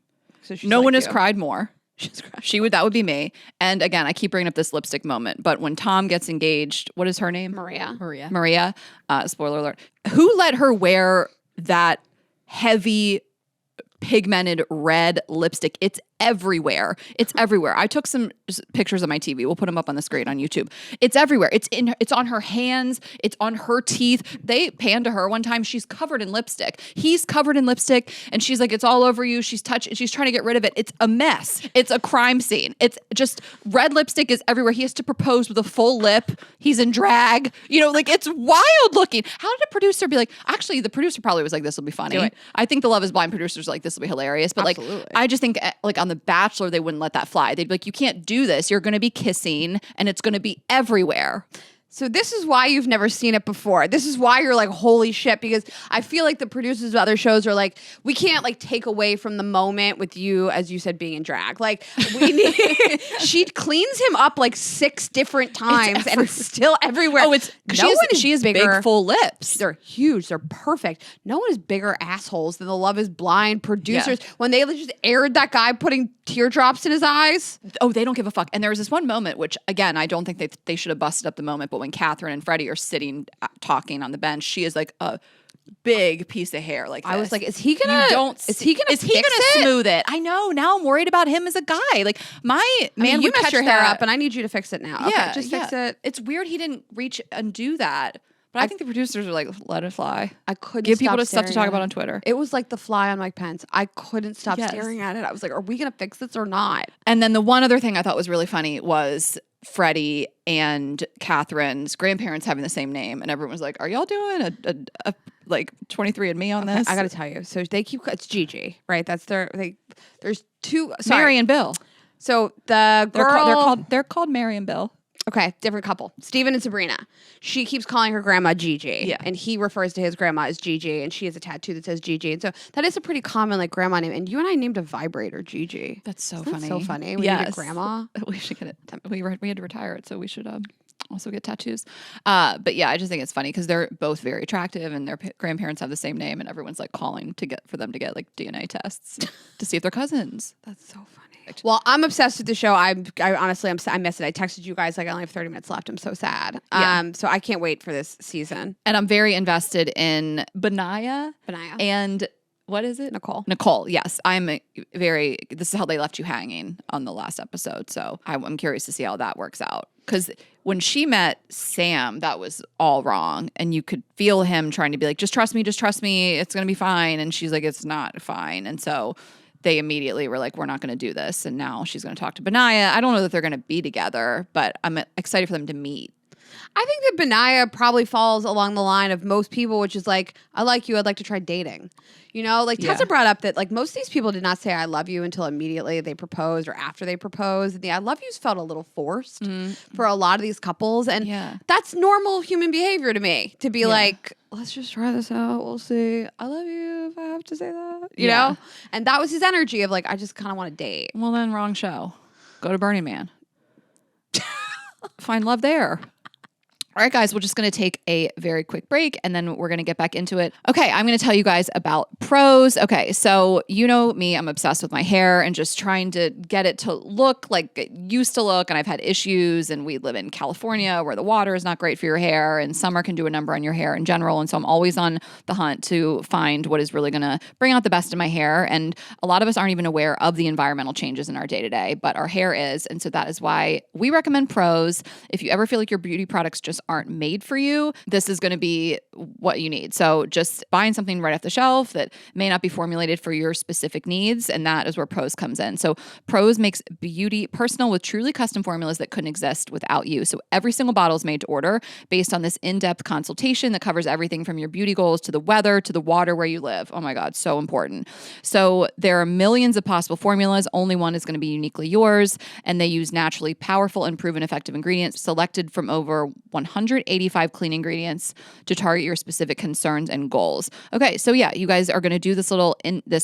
A: So no one has cried more. That would be me. And again, I keep bringing up this lipstick moment, but when Tom gets engaged, what is her name? Maria. Spoiler alert. Who let her wear that heavy pigmented red lipstick? It's everywhere. It's everywhere. I took some pictures of my TV. We'll put them up on the screen on YouTube. It's everywhere. It's on her hands. It's on her teeth. They panned to her one time. She's covered in lipstick. He's covered in lipstick, and she's like, "It's all over you." She's trying to get rid of it. It's a mess. It's a crime scene. It's just red lipstick is everywhere. He has to propose with a full lip. He's in drag. You know, like it's wild looking. How did a producer be like? Actually, the producer probably was like, "This will be funny." I think the Love Is Blind producers were like, "This will be hilarious." But Absolutely. Like, I just think like on The Bachelor, they wouldn't let that fly. They'd be like, you can't do this. You're going to be kissing and it's going to be everywhere.
B: So this is why you've never seen it before. This is why you're like, holy shit, because I feel like the producers of other shows are like, we can't like take away from the moment with you, as you said, being in drag. Like we need, she cleans him up like 6 different times and it's still everywhere.
A: Oh, she has big full lips.
B: They're huge. They're perfect. No one is bigger assholes than the Love is Blind producers when they just aired that guy putting teardrops in his eyes.
A: Oh, they don't give a fuck. And there was this one moment, which again, I don't think they should have busted up the moment, but when Catherine and Freddie are sitting talking on the bench, she is like a big piece of hair like this.
B: I was like, is he gonna
A: smooth it? I know. Now I'm worried about him as a guy. Like you
B: messed your hair up and I need you to fix it now.
A: Yeah,
B: okay, just fix it.
A: It's weird he didn't reach and do that. But I think the producers are like, let it fly.
B: I couldn't
A: give people
B: stuff
A: to talk about on Twitter.
B: It was like the fly on Mike Pence. I couldn't stop staring at it. I was like, are we going to fix this or not?
A: And then the one other thing I thought was really funny was Freddie and Catherine's grandparents having the same name. And everyone was like, are y'all doing a like 23andMe on this?
B: I got to tell you. So it's Gigi, right? That's there's 2.
A: Mary and Bill.
B: So the girl.
A: They're called Mary and Bill.
B: Okay, different couple. Steven and Sabrina. She keeps calling her grandma Gigi.
A: Yeah.
B: And he refers to his grandma as Gigi, and she has a tattoo that says Gigi. And so that is a pretty common like grandma name. And you and I named a vibrator Gigi.
A: That's so
B: Isn't
A: funny.
B: that so funny. We need a grandma.
A: We should get it. We had to retire it, so we should also get tattoos. But yeah, I just think it's funny because they're both very attractive and their grandparents have the same name, and everyone's like calling for them to get like DNA tests to see if they're cousins.
B: That's so funny. Well, I'm obsessed with the show. I honestly, I missed it. I texted you guys like I only have 30 minutes left. I'm so sad.
A: Yeah.
B: So I can't wait for this season.
A: And I'm very invested in Benaya. And what is it? Nicole. Yes. This is how they left you hanging on the last episode. So I'm curious to see how that works out. Because when she met Sam, that was all wrong. And you could feel him trying to be like, just trust me. It's going to be fine. And she's like, it's not fine. And so they immediately were like, we're not going to do this. And now she's going to talk to Benaya. I don't know that they're going to be together, but I'm excited for them to meet.
B: I think that Benaya probably falls along the line of most people, which is like, I like you, I'd like to try dating. You know, like Tessa brought up that like most of these people did not say I love you until immediately they proposed or after they proposed. And the I love yous felt a little forced for a lot of these couples. And that's normal human behavior to me, to be like, let's just try this out. We'll see. I love you if I have to say that, you know? And that was his energy of like, I just kind of want to date.
A: Well, then wrong show. Go to Burning Man. Find love there. All right, guys, we're just going to take a very quick break and then we're going to get back into it. Okay, I'm going to tell you guys about Prose. Okay, so you know me, I'm obsessed with my hair and just trying to get it to look like it used to look. And I've had issues, and we live in California where the water is not great for your hair and summer can do a number on your hair in general. And so I'm always on the hunt to find what is really going to bring out the best in my hair. And a lot of us aren't even aware of the environmental changes in our day-to-day, but our hair is. And so that is why we recommend Prose. If you ever feel like your beauty products just aren't made for you, this is going to be what you need. So just buying something right off the shelf that may not be formulated for your specific needs, and that is where Prose comes in. So Prose makes beauty personal with truly custom formulas that couldn't exist without you. So every single bottle is made to order based on this in-depth consultation that covers everything from your beauty goals to the weather to the water where you live. Oh my God, so important. So there are millions of possible formulas. Only one is going to be uniquely yours, and they use naturally powerful and proven effective ingredients selected from over 185 clean ingredients to target your specific concerns and goals. Okay, so yeah, you guys are going to do this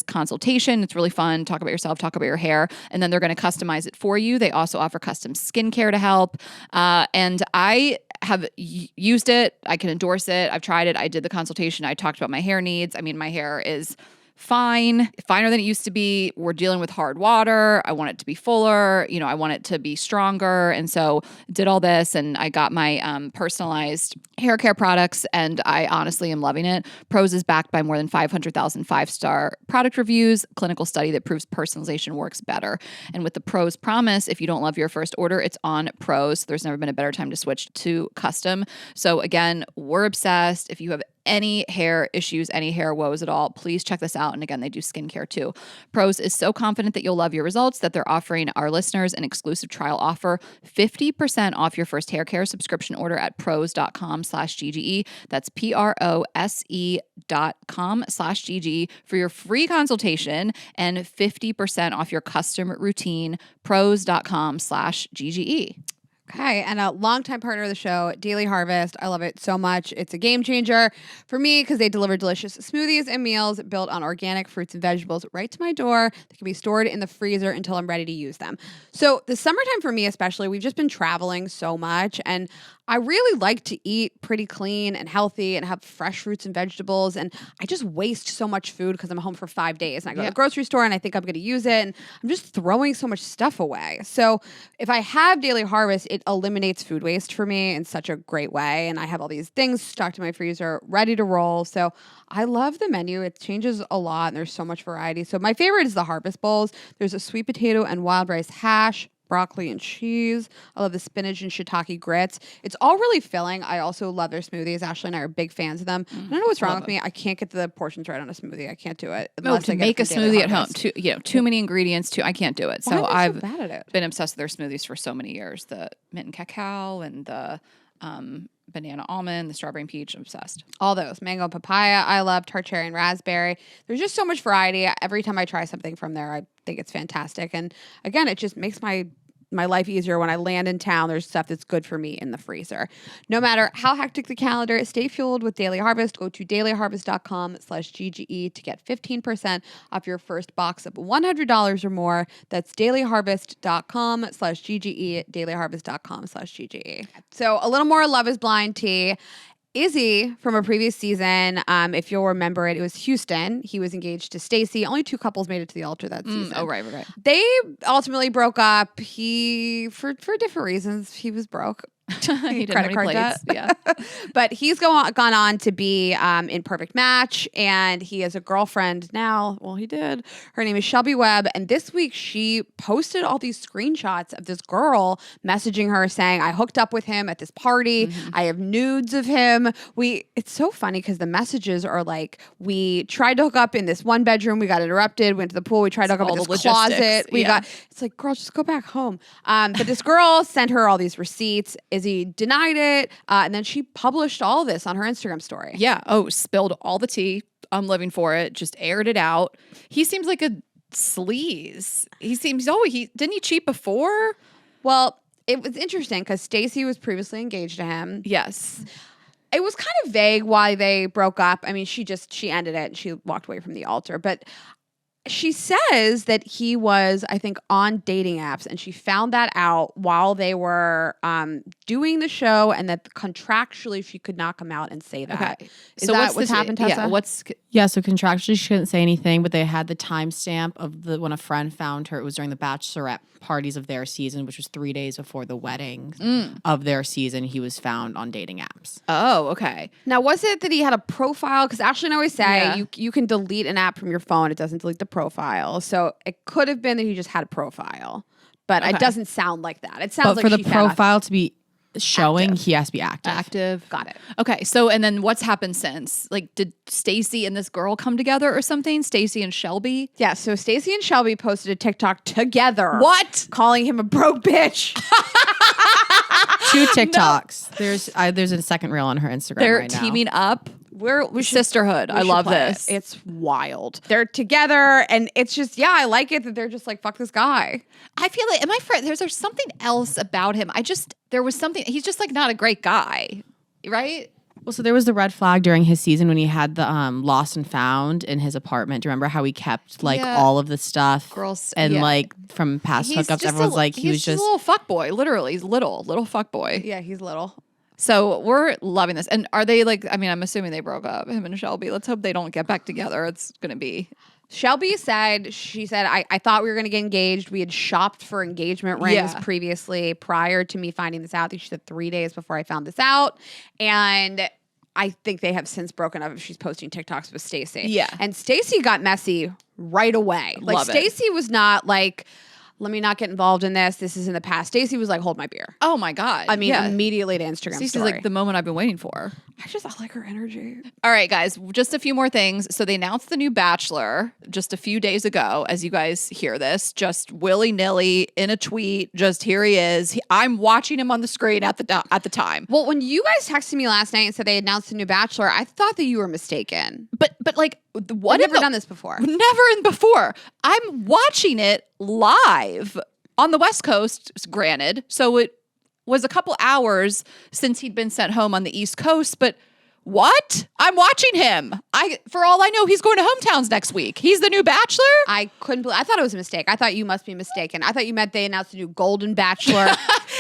A: consultation. It's really fun. Talk about yourself, talk about your hair, and then they're going to customize it for you. They also offer custom skincare to help. And I have used it. I can endorse it. I've tried it. I did the consultation. I talked about my hair needs. I mean, my hair is finer than it used to be. We're dealing with hard water. I want it to be fuller. You know, I want it to be stronger. And so did all this, and I got my personalized hair care products, and I honestly am loving it. Prose is backed by more than 500,000 5-star product reviews, clinical study that proves personalization works better. And with the Prose promise, if you don't love your first order, it's on Prose. There's never been a better time to switch to custom. So again, we're obsessed. If you have any hair issues, any hair woes at all, please check this out. And again, they do skincare too. Prose is so confident that you'll love your results that they're offering our listeners an exclusive trial offer, 50% off your first hair care subscription order at prose.com/GGE. That's PROSE.com/GGE for your free consultation and 50% off your custom routine, prose.com/GGE.
B: Okay, and a longtime partner of the show, Daily Harvest. I love it so much. It's a game changer for me because they deliver delicious smoothies and meals built on organic fruits and vegetables right to my door. They can be stored in the freezer until I'm ready to use them. So the summertime for me especially, we've just been traveling so much, and I really like to eat pretty clean and healthy and have fresh fruits and vegetables. And I just waste so much food because I'm home for 5 days. And I go to the grocery store and I think I'm going to use it. And I'm just throwing so much stuff away. So if I have Daily Harvest, it eliminates food waste for me in such a great way. And I have all these things stocked in my freezer ready to roll. So I love the menu. It changes a lot and there's so much variety. So my favorite is the Harvest Bowls. There's a sweet potato and wild rice hash, broccoli and cheese. I love the spinach and shiitake grits. It's all really filling. I also love their smoothies. Ashley and I are big fans of them. I don't know what's wrong with me. I can't get the portions right on a smoothie. I can't do it.
A: No, to make a smoothie at home, too many ingredients. I can't do it. So I've
B: bad at it?
A: Been obsessed with their smoothies for so many years. The mint and cacao and the banana almond, the strawberry and peach. I'm obsessed.
B: All those. Mango and papaya. I love tart cherry and raspberry. There's just so much variety. Every time I try something from there, I think it's fantastic. And again, it just makes my life easier when I land in town. There's stuff that's good for me in the freezer. No matter how hectic the calendar, stay fueled with Daily Harvest. Go to dailyharvest.com/GGE to get 15% off your first box of $100 or more. That's dailyharvest.com/GGE, dailyharvest.com/GGE. So a little more Love is Blind tea. Izzy from a previous season, if you'll remember it, it was Houston. He was engaged to Stacy. Only 2 couples made it to the altar that season.
A: Oh, right.
B: They ultimately broke up. For different reasons. He was broke.
A: He didn't credit card debt. Yeah.
B: But he's gone on to be in Perfect Match, and he has a girlfriend now. Well, he did. Her name is Shelby Webb, and this week she posted all these screenshots of this girl messaging her saying, I hooked up with him at this party. I have nudes of him. It's so funny because the messages are like, we tried to hook up in this one bedroom. We got interrupted. Went to the pool. We tried to hook up in this closet. It's like, girl, just go back home. But this girl sent her all these receipts. Izzy denied it, and then she published all this on her Instagram story.
A: Yeah. Oh, spilled all the tea. I'm living for it. Just aired it out. He seems like a sleaze. Didn't he cheat before?
B: Well, it was interesting because Stacy was previously engaged to him.
A: Yes.
B: It was kind of vague why they broke up. I mean, she ended it and she walked away from the altar, but she says that he was, I think, on dating apps, and she found that out while they were doing the show, and that contractually she could not come out and say that. Okay. Is
A: so
B: that what's happened, Tessa?
C: So contractually she couldn't say anything, but they had the timestamp of when a friend found her. It was during the Bachelorette parties of their season, which was 3 days before the wedding of their season. He was found on dating apps.
A: Oh, okay.
B: Now, was it that he had a profile? Because Ashley and I always say you can delete an app from your phone. It doesn't delete the profile. So it could have been that he just had a profile, but it doesn't sound like that. It sounds like
C: for the profile to be showing, he has to be active.
B: Got it.
A: Okay. So, and then what's happened since? Like, did Stacy and this girl come together or something? Stacy and Shelby?
B: Yeah. So Stacy and Shelby posted a TikTok together.
A: What?
B: Calling him a broke bitch.
C: 2 TikToks. No. There's a second reel on her Instagram
A: They're teaming up.
B: We
A: sisterhood. I love this.
B: It's wild. They're together, and it's just, I like it that they're just like, fuck this guy.
A: I feel like, there's something else about him. There was something, he's just like not a great guy, right?
C: Well, so there was the red flag during his season when he had the lost and found in his apartment. Do you remember how he kept all of the stuff?
A: Girls.
C: And from past hookups, everyone's like, he was just
A: a little fuckboy, literally. He's little fuckboy.
B: Yeah, he's little.
A: So we're loving this. And are they I'm assuming they broke up, him and Shelby. Let's hope they don't get back together. It's going to be.
B: Shelby said, I thought we were going to get engaged. We had shopped for engagement rings previously prior to me finding this out. She said 3 days before I found this out. And I think they have since broken up if she's posting TikToks with Stacy.
A: Yeah.
B: And Stacy got messy right away. Like Stacy was not like, let me not get involved in this. This is in the past. Stacy was like, hold my beer.
A: Oh my God.
B: I mean, immediately to Instagram
A: Stacey's
B: story.
A: like the moment I've been waiting for.
B: I like her energy.
A: All right, guys, just a few more things. So they announced the new Bachelor just a few days ago. As you guys hear this, just willy-nilly in a tweet, just here he is. I'm watching him on the screen at the time.
B: Well, when you guys texted me last night and said they announced the new Bachelor, I thought that you were mistaken.
A: But like, what?
B: I've never done this before.
A: Never before. I'm watching it live on the West Coast, granted. So was a couple hours since he'd been sent home on the East Coast, but what? I'm watching him. For all I know, he's going to hometowns next week. He's the new Bachelor?
B: I couldn't believe. I thought it was a mistake. I thought you must be mistaken. I thought you meant they announced the new Golden Bachelor.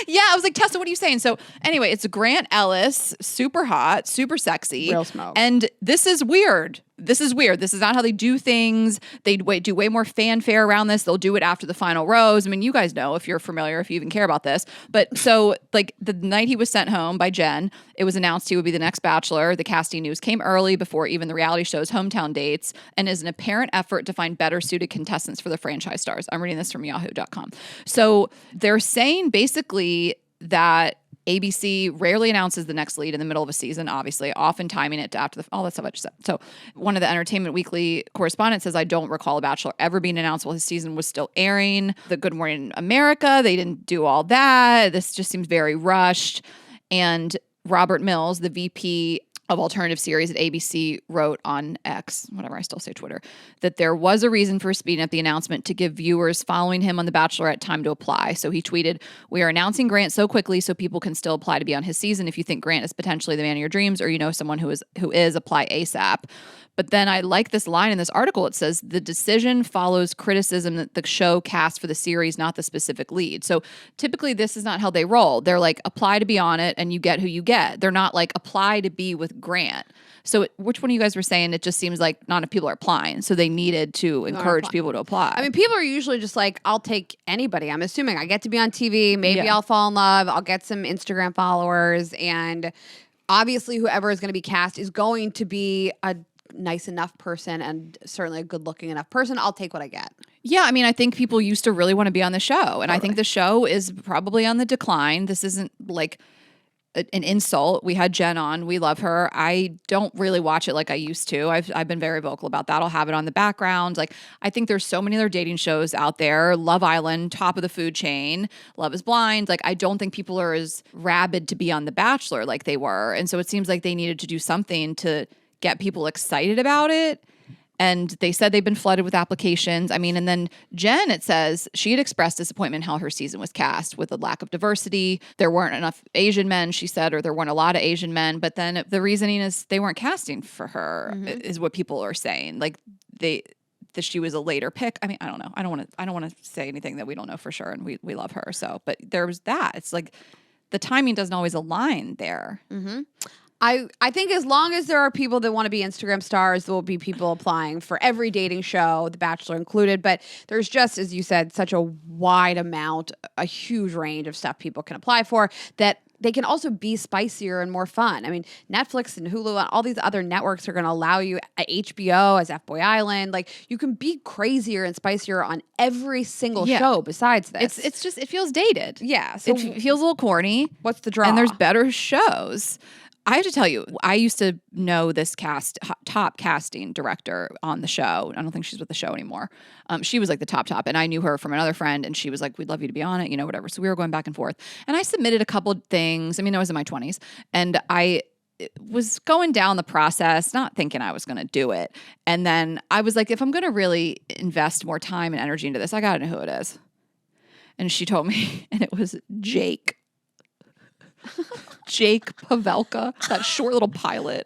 A: Yeah, I was like, Tessa, what are you saying? So anyway, it's Grant Ellis, super hot, super sexy.
B: Real smoke.
A: And this is weird. This is weird. This is not how they do things. They do way more fanfare around this. They'll do it after the final rose. I mean, you guys know if you're familiar, if you even care about this. But so like the night he was sent home by Jen, it was announced he would be the next Bachelor. The casting news came early before even the reality show's hometown dates and is an apparent effort to find better suited contestants for the franchise stars. I'm reading this from yahoo.com. So they're saying basically that ABC rarely announces the next lead in the middle of a season, obviously, often timing it to after all that stuff I just said. So one of the Entertainment Weekly correspondents says, I don't recall a Bachelor ever being announced while his season was still airing. The Good Morning America, they didn't do all that. This just seems very rushed. And Robert Mills, the VP of alternative series at ABC, wrote on X, whatever, I still say Twitter, that there was a reason for speeding up the announcement to give viewers following him on The Bachelorette time to apply. So he tweeted, we are announcing Grant so quickly so people can still apply to be on his season. If you think Grant is potentially the man of your dreams or you know someone who is, apply ASAP. But then I like this line in this article. It says, the decision follows criticism that the show cast for the series, not the specific lead. So typically this is not how they roll. They're like, apply to be on it and you get who you get. They're not like, apply to be with Grant. So which one of you guys were saying it just seems like not enough people are applying. So they needed to encourage people to apply.
B: I mean, people are usually just like, I'll take anybody. I'm assuming I get to be on TV. Maybe I'll fall in love. I'll get some Instagram followers. And obviously whoever is going to be cast is going to be a nice enough person and certainly a good looking enough person. I'll take what I get.
A: Yeah, I mean, I think people used to really want to be on the show. And I think the show is probably on the decline. This isn't like an insult. We had Jen on. We love her. I don't really watch it like I used to. I've been very vocal about that. I'll have it on the background. Like, I think there's so many other dating shows out there. Love Island, top of the food chain. Love is Blind. Like, I don't think people are as rabid to be on The Bachelor like they were. And so it seems like they needed to do something to get people excited about it. And they said they've been flooded with applications. I mean, and then Jen, it says she had expressed disappointment how her season was cast with a lack of diversity. There weren't enough Asian men, she said, or there weren't a lot of Asian men. But then the reasoning is they weren't casting for her, is what people are saying. Like that she was a later pick. I mean, I don't know. I don't want to say anything that we don't know for sure. And we love her. So, but there was that. It's like the timing doesn't always align there.
B: Mm-hmm. I think as long as there are people that want to be Instagram stars, there will be people applying for every dating show, The Bachelor included. But there's just, as you said, such a wide amount, a huge range of stuff people can apply for that they can also be spicier and more fun. I mean, Netflix and Hulu and all these other networks are going to allow you at HBO as F-Boy Island. Like, you can be crazier and spicier on every single show besides this.
A: It's just, it feels dated.
B: Yeah. So
A: it feels a little corny.
B: What's the draw?
A: And there's better shows. I have to tell you, I used to know this top casting director on the show. I don't think she's with the show anymore. She was like the top, and I knew her from another friend, and she was like, we'd love you to be on it, you know, whatever. So we were going back and forth. And I submitted a couple things. I mean, I was in my 20s, and I was going down the process, not thinking I was going to do it. And then I was like, if I'm going to really invest more time and energy into this, I got to know who it is. And she told me, and it was Jake. Jake Pavelka, that short little pilot.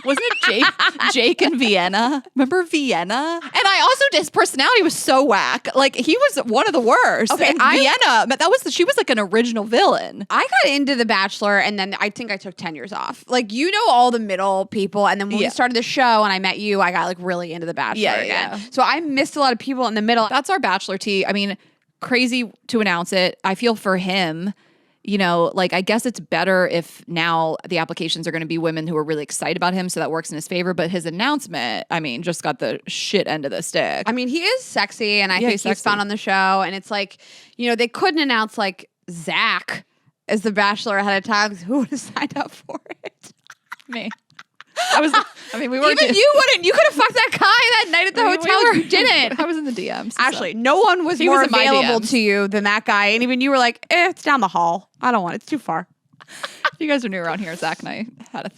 A: Wasn't it Jake in Vienna? Remember Vienna? And I also, his personality was so whack. Like, he was one of the worst.
B: Okay,
A: Vienna, but she was like an original villain.
B: I got into The Bachelor, and then I think I took 10 years off. Like, you know, all the middle people, and then when we started the show and I met you, I got like really into The Bachelor again. Yeah. So I missed a lot of people in the middle.
A: That's our Bachelor tea. I mean, crazy to announce it. I feel for him. You know, like, I guess it's better if now the applications are going to be women who are really excited about him, so that works in his favor. But his announcement, I mean, just got the shit end of the stick.
B: I mean, he is sexy, and I think he's fun on the show. And it's like, you know, they couldn't announce like Zach as the Bachelor ahead of time. Who would have signed up for it?
A: Me. We were
B: even you wouldn't. You could have fucked that guy that night at the hotel. You didn't.
A: I was in the DMs.
B: Ashley, no one was more available to you than that guy, and even you were like, it's down the hall. I don't want it. It's too far.
A: You guys are new around here. Zach and I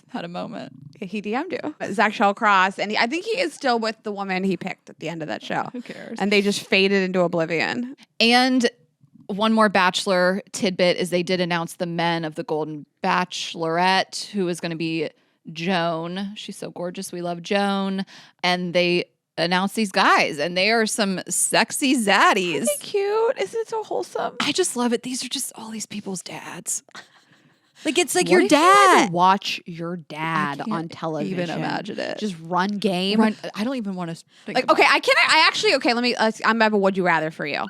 A: had a moment.
B: He DM'd you. Zach Shellcross, and I think he is still with the woman he picked at the end of that show.
A: Who cares?
B: And they just faded into oblivion.
A: And one more Bachelor tidbit is they did announce the men of the Golden Bachelorette, who is going to be Joan. She's so gorgeous. We love Joan. And they announced these guys, and they are some sexy zaddies.
B: Isn't it cute? Isn't it so wholesome?
A: I just love it. These are just all these people's dads. Like, it's like
B: What
A: your
B: if
A: dad.
B: You had to watch your dad on television.
A: Even imagine it.
B: Just run game.
A: I don't even want to think
B: Like,
A: about
B: okay,
A: it.
B: let me. I'm have a would you rather for you.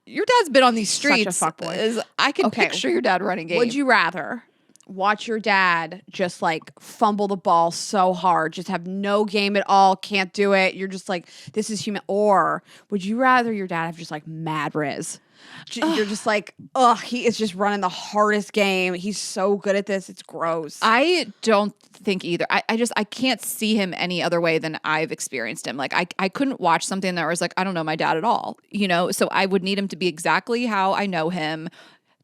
A: Your dad's been on these
B: Such a
A: streets.
B: fuckboy.
A: I can picture your dad running game.
B: Would you rather watch your dad just like fumble the ball so hard, just have no game at all, can't do it? You're just like, this is human. Or would you rather your dad have just like mad riz? You're just like, he is just running the hardest game. He's so good at this. It's gross.
A: I don't think either. I can't see him any other way than I've experienced him. Like, I couldn't watch something that was like, I don't know my dad at all, So I would need him to be exactly how I know him.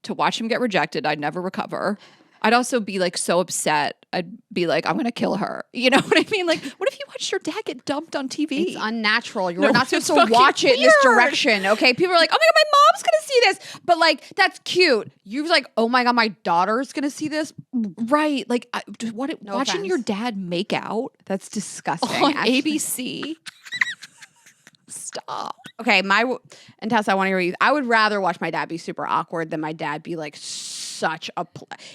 A: To watch him get rejected, I'd never recover. I'd also be like so upset. I'd be like, I'm going to kill her. You know what I mean? Like, what if you watched your dad get dumped on TV?
B: It's unnatural. You're not supposed to watch it in this direction. Okay. People are like, oh my God, my mom's going to see this. But like, that's cute. You're like, oh my God, my daughter's going to see this.
A: Right. Like, watching
B: offense.
A: your dad make out
B: That's disgusting.
A: on ABC. Stop.
B: Okay. And Tessa, I want to hear you. I would rather watch my dad be super awkward than my dad be like such a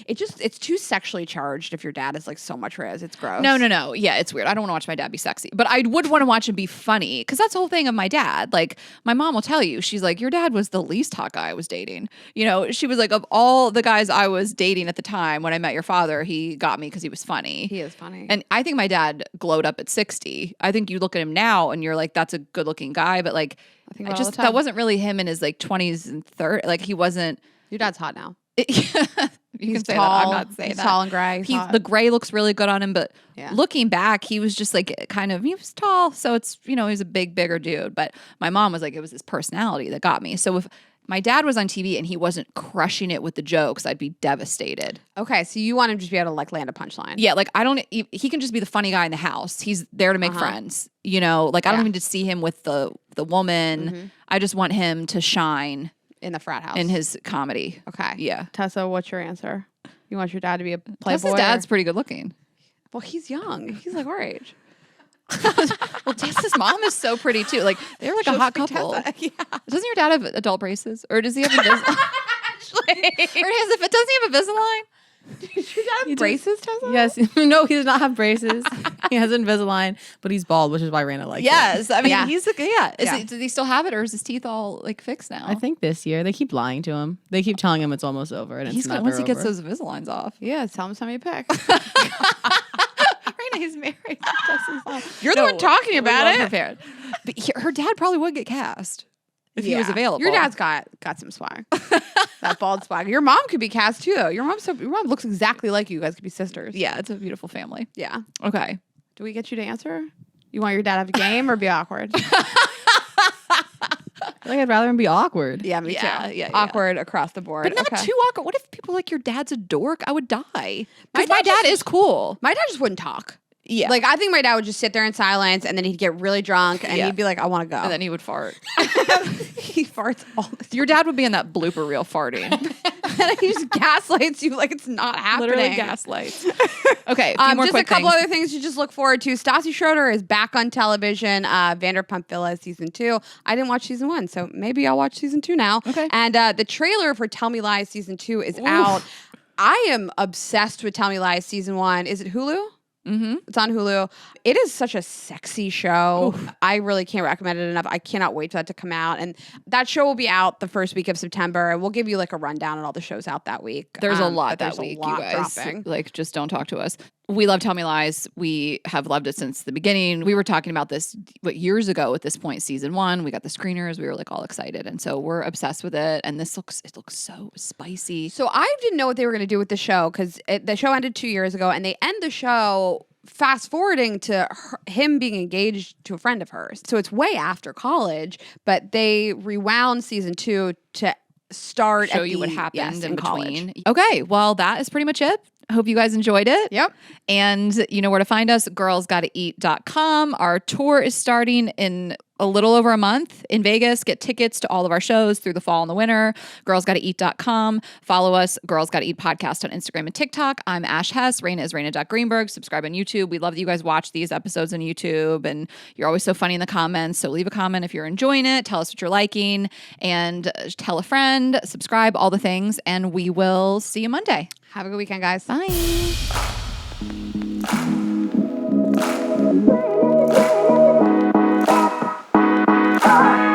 B: it's too sexually charged if your dad is like so much riz. It's gross.
A: No. Yeah, it's weird. I don't want to watch my dad be sexy, but I would want to watch him be funny, because that's the whole thing of my dad. Like, my mom will tell you, she's like, your dad was the least hot guy I was dating. She was like, of all the guys I was dating at the time when I met your father, he got me because he was funny.
B: He is funny.
A: And I think my dad glowed up at 60. I think you look at him now and you're like, that's a good looking guy, but like, that wasn't really him in his like 20s and 30s. Like, he wasn't.
B: Your dad's hot now.
A: You
B: He's
A: can say
B: tall.
A: that. I'm not saying
B: he's
A: that.
B: Tall and gray.
A: The gray looks really good on him, but
B: Yeah.
A: looking back, he was just like he was tall, so it's he was a bigger dude. But my mom was like, it was his personality that got me. So if my dad was on TV and he wasn't crushing it with the jokes, I'd be devastated.
B: Okay, so you want him to just be able to like land a punchline?
A: Yeah, like he can just be the funny guy in the house. He's there to make friends. Like, I don't even just see him with the woman.
B: Mm-hmm.
A: I just want him to shine
B: In the frat house.
A: in his comedy.
B: Okay.
A: Yeah.
B: Tessa, what's your answer? You want your dad to be a playboy?
A: Tessa's dad's pretty good looking.
B: Well, he's young. He's like our age.
A: Well, Tessa's mom is so pretty too. Like, they're like a hot couple.
B: Yeah.
A: Doesn't your dad have adult braces, or does he have Invisalign? Does he have Invisalign?
B: Does your dad have braces, Tessa?
C: Yes. No, he does not have braces. He has Invisalign, but he's bald, which is why Raina likes
A: Yes,
C: it.
A: I mean
B: Yeah.
A: he's does he still have it, or is his teeth all like fixed now?
C: I think this year. They keep lying to him. They keep telling him it's almost over, and it's never
A: once he gets
C: over.
A: those Invisaligns off.
B: Yeah, tell him to send me a pic.
A: Raina, he's married.
B: You're the one talking about it.
A: Prepared. But her dad probably would get cast if he was available.
B: Your dad's got some swag. That bald swag. Your mom could be cast too, though. Your mom looks exactly like you. You guys could be sisters.
A: Yeah, it's a beautiful family.
B: Yeah.
A: Okay.
B: Do we get you to answer? You want your dad to have a game or be awkward?
C: I think I'd rather him be awkward.
B: Yeah, me too.
A: Yeah.
B: Awkward across the board.
A: But not too awkward. What if people like your dad's a dork? I would die.
B: My
A: Because my dad is cool.
B: My dad just wouldn't talk.
A: Yeah.
B: Like, I think my dad would just sit there in silence, and then he'd get really drunk, and he'd be like, I want to go.
A: And then he would fart.
B: He farts all the time.
A: Your dad would be in that blooper reel farting.
B: And he just gaslights you like it's not happening.
A: Literally gaslights. Okay, a few more
B: just
A: quick
B: a couple
A: things.
B: other things to just look forward to. Stassi Schroeder is back on television. Vanderpump Villa season 2. I didn't watch season 1, so maybe I'll watch season 2 now.
A: Okay.
B: And the trailer for Tell Me Lies season 2 is out. I am obsessed with Tell Me Lies season 1. Is it Hulu?
A: Mm-hmm.
B: It's on Hulu. It is such a sexy show. I really can't recommend it enough. I cannot wait for that to come out. And that show will be out the first week of September. And we'll give you like a rundown on all the shows out that week.
A: There's a lot
B: there's
A: that week,
B: a lot
A: you guys.
B: dropping.
A: Like, just don't talk to us. We love Tell Me Lies. We have loved it since the beginning. We were talking about this years ago at this point, season 1. We got the screeners. We were like all excited. And so we're obsessed with it. And it looks so spicy.
B: So I didn't know what they were going to do with the show because the show ended 2 years ago. And they end the show fast forwarding to him being engaged to a friend of hers. So it's way after college, but they rewound season 2 to start
A: Show
B: at
A: you what happened
B: yes,
A: in
B: college.
A: between. Okay, well, that is pretty much it. Hope you guys enjoyed it.
B: Yep.
A: And you know where to find us, girlsgottaeat.com. Our tour is starting in a little over a month in Vegas. Get tickets to all of our shows through the fall and the winter. Girlsgottaeat.com. Follow us, Girls Gotta Eat Podcast on Instagram and TikTok. I'm Ash Hess. Raina is Raina.Greenberg. Subscribe on YouTube. We love that you guys watch these episodes on YouTube, and you're always so funny in the comments. So leave a comment if you're enjoying it. Tell us what you're liking, and tell a friend, subscribe, all the things, and we will see you Monday.
B: Have a good weekend, guys.
A: Bye.
D: Bye.